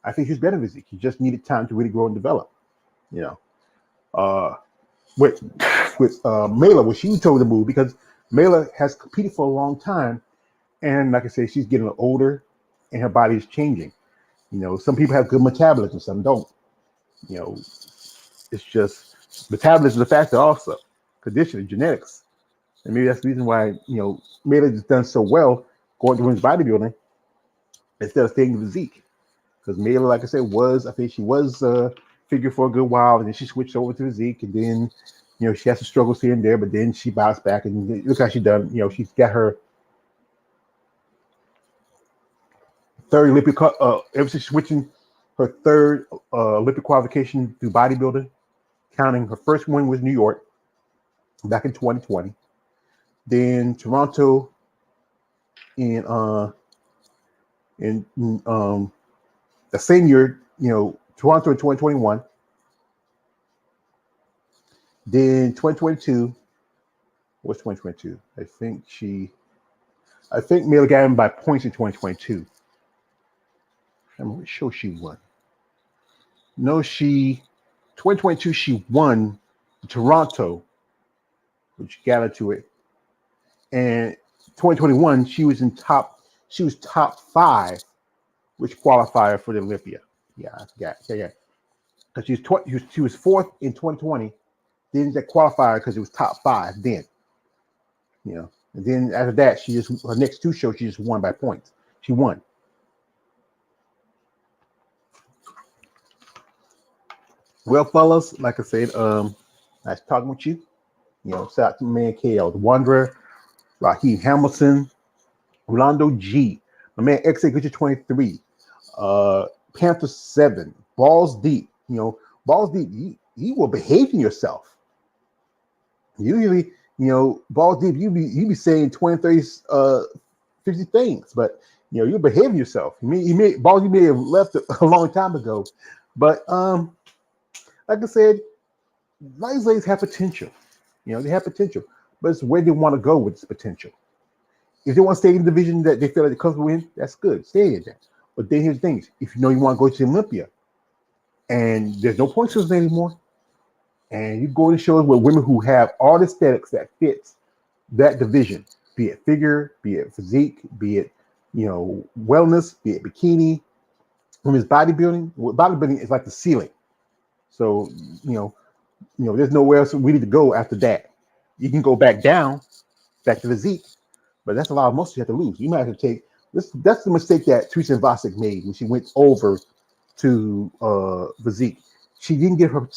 I think she's better physique. She just needed time to really grow and develop. You know, uh, with Mela, when she told to move because Mela has competed for a long time, and like I said, she's getting older, and her body is changing. Some people have good metabolism, some don't. You know, it's just metabolism is a factor also. Conditioning, genetics. And maybe that's the reason why, Mela has done so well going to women's bodybuilding instead of staying in physique. Because Mela, like I said, I think she was figure for a good while, and then she switched over to physique, and then, she has some struggles here and there, but then she bounced back, and look how she done. She's got her third Olympic, ever since switching her third Olympic qualification through bodybuilding, counting her first one was New York back in 2020. Then Toronto in the same year, Toronto in 2021. Then 2022, what's 2022? I think Mela got him by points in 2022. I'm not sure she won. No, 2022 she won Toronto, which got her to it. And 2021 she was top 5, which qualified for the Olympia. Yeah, I forgot. Yeah. Because she was 4th in 2020. Didn't get qualified because it was top 5 then. And then after that, her next 2 shows she just won by points. She won. Well, fellas, like I said, nice talking with you. Shout out to my man KL, the Wanderer, Raheem Hamilton, Rolando G, my man XA23, Panther 7, Balls Deep. Balls Deep, you were behaving yourself. Usually, Balls Deep, you be saying 20, 30, 50 things, but you're behaving yourself. You may have left a long time ago, but like I said, Lions have potential. They have potential, but it's where they want to go with this potential. If they want to stay in the division that they feel like they're comfortable in, that's good. Stay in there. But then here's the thing: if you want to go to Olympia, and there's no point systems anymore, and you go to shows with women who have all the aesthetics that fits that division, be it figure, be it physique, be it wellness, be it bikini, women's bodybuilding. Bodybuilding is like the ceiling. So there's nowhere else we need to go after that. You can go back down, back to physique, but that's a lot of muscle you have to lose. You might have to take this. That's the mistake that Teresa Vasic made when she went over to physique. She didn't give her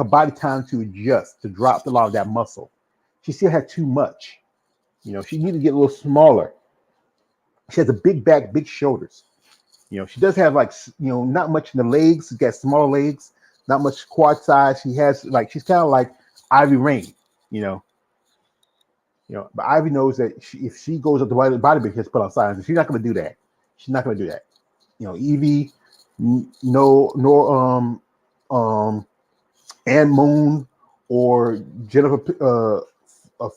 body time to adjust, to drop a lot of that muscle. She still had too much. She needed to get a little smaller. She has a big back, big shoulders. She does have not much in the legs. She's got small legs, not much quad size. She's kind of like Ivy Rain, but Ivy knows that if she goes up the bodybuilding, she has to put on size. She's not going to do that. She's not going to do that. Evie, no, Ann Moon or Jennifer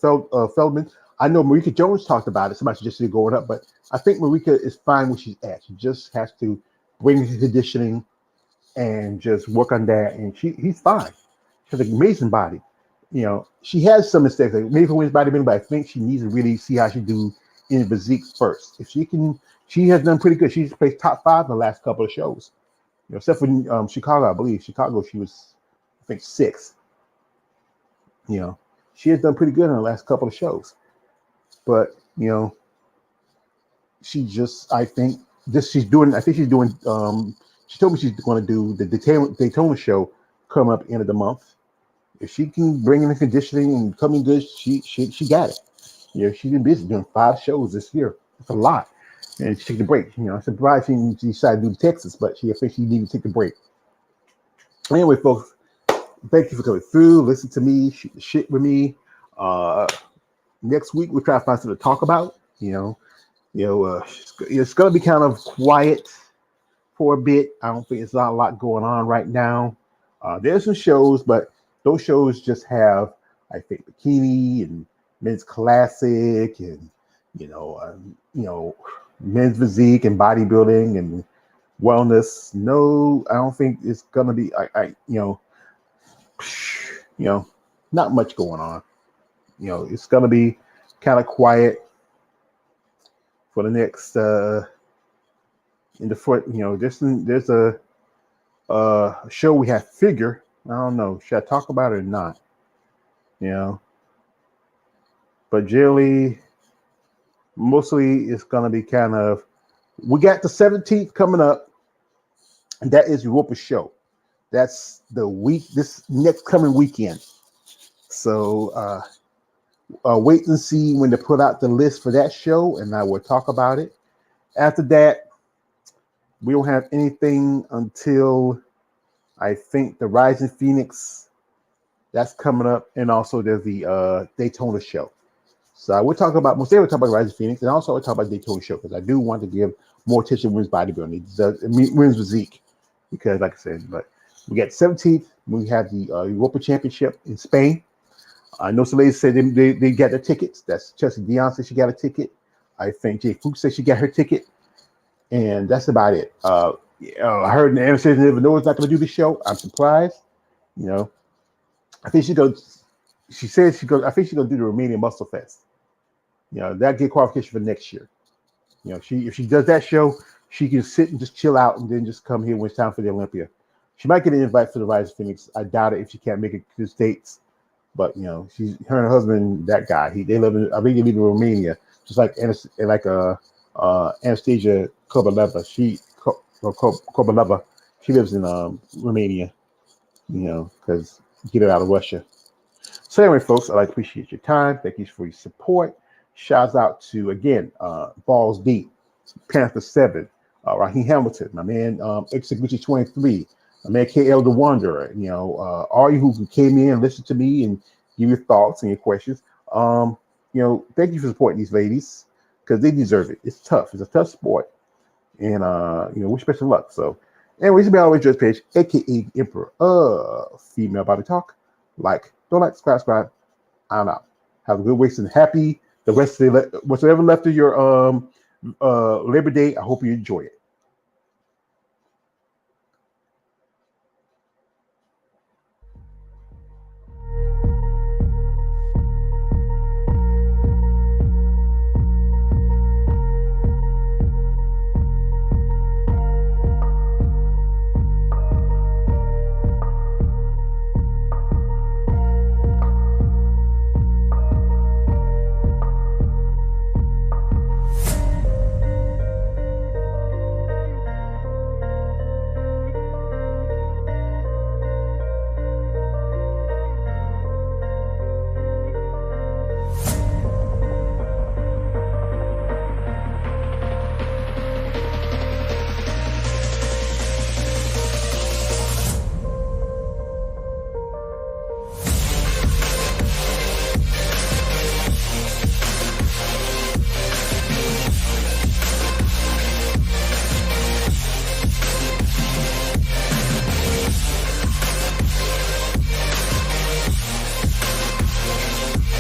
Feldman. I know Marika Jones talked about it. Somebody suggested going up, but I think Marika is fine where she's at. She just has to bring the conditioning and just work on that, and he's fine. She has an amazing body. She has some mistakes. Like maybe for women's bodybuilding, but I think she needs to really see how she do in physique first. If she can, she has done pretty good. She's placed top 5 in the last couple of shows. Except for Chicago, I believe. Chicago, she was, I think, 6th. She has done pretty good in the last couple of shows. But, she just, I think she's doing, she told me she's going to do the Daytona show come up end of the month. If she can bring in the conditioning and come in good, she got it. She's been busy doing 5 shows this year. It's a lot. And she took the break. I'm surprised she decided to do Texas, but I think she needed to take the break. Anyway, folks, thank you for coming through. Listen to me, shoot the shit with me. Next week we'll try to find something to talk about. It's gonna be kind of quiet for a bit. I don't think it's not a lot going on right now. There's some shows, but those shows just have, I think, bikini and men's classic and men's physique and bodybuilding and wellness. No, I don't think it's gonna be. Not much going on. It's gonna be kind of quiet for the next in the foot. There's a show we have figure. I don't know. Should I talk about it or not? But generally, mostly it's gonna be kind of. We got the 17th coming up, and that is Europa's show. That's the week. This next coming weekend. So wait and see when they put out the list for that show, and I will talk about it. After that, we don't have anything until I think the Rising Phoenix. That's coming up, and also there's the Daytona show. So I will talk about mostly we'll talk about Rising Phoenix, and also I'll talk about the Daytona show because I do want to give more attention to women's bodybuilding, women's physique, because like I said, but we got 17th. We have the Europa Championship in Spain. I know some ladies said they got their tickets. That's Chelsea Dion said she got a ticket. I think Jay Fuchs said she got her ticket, and that's about it. I heard Anna says never know it's not going to do the show. I'm surprised. I think she goes. She says she goes. I think she's going to do the Romanian Muscle Fest. That get qualification for next year. If she does that show, she can sit and just chill out and then just come here when it's time for the Olympia. She might get an invite for the Rise of Phoenix. I doubt it if she can't make it to the States. But her and her husband, that guy, they live in. I think they live in Romania, just like Anastasia Kobaleva. Kobaleva. She lives in Romania. because get it out of Russia. So anyway, folks, I'd like to appreciate your time. Thank you for your support. Shouts out to, again, Balls Deep, Panther 7, Raheem Hamilton, my man, Execution 23, my man KL the Wanderer, all you who came in and listened to me and give your thoughts and your questions. Thank you for supporting these ladies because they deserve it. It's tough. It's a tough sport. And wish best of luck. So anyways, it's been always Dress Page, aka Emperor of Female Body Talk. Don't like, subscribe. I'm out. Have a good week and happy the rest of the whatever left of your Labor Day. I hope you enjoy it.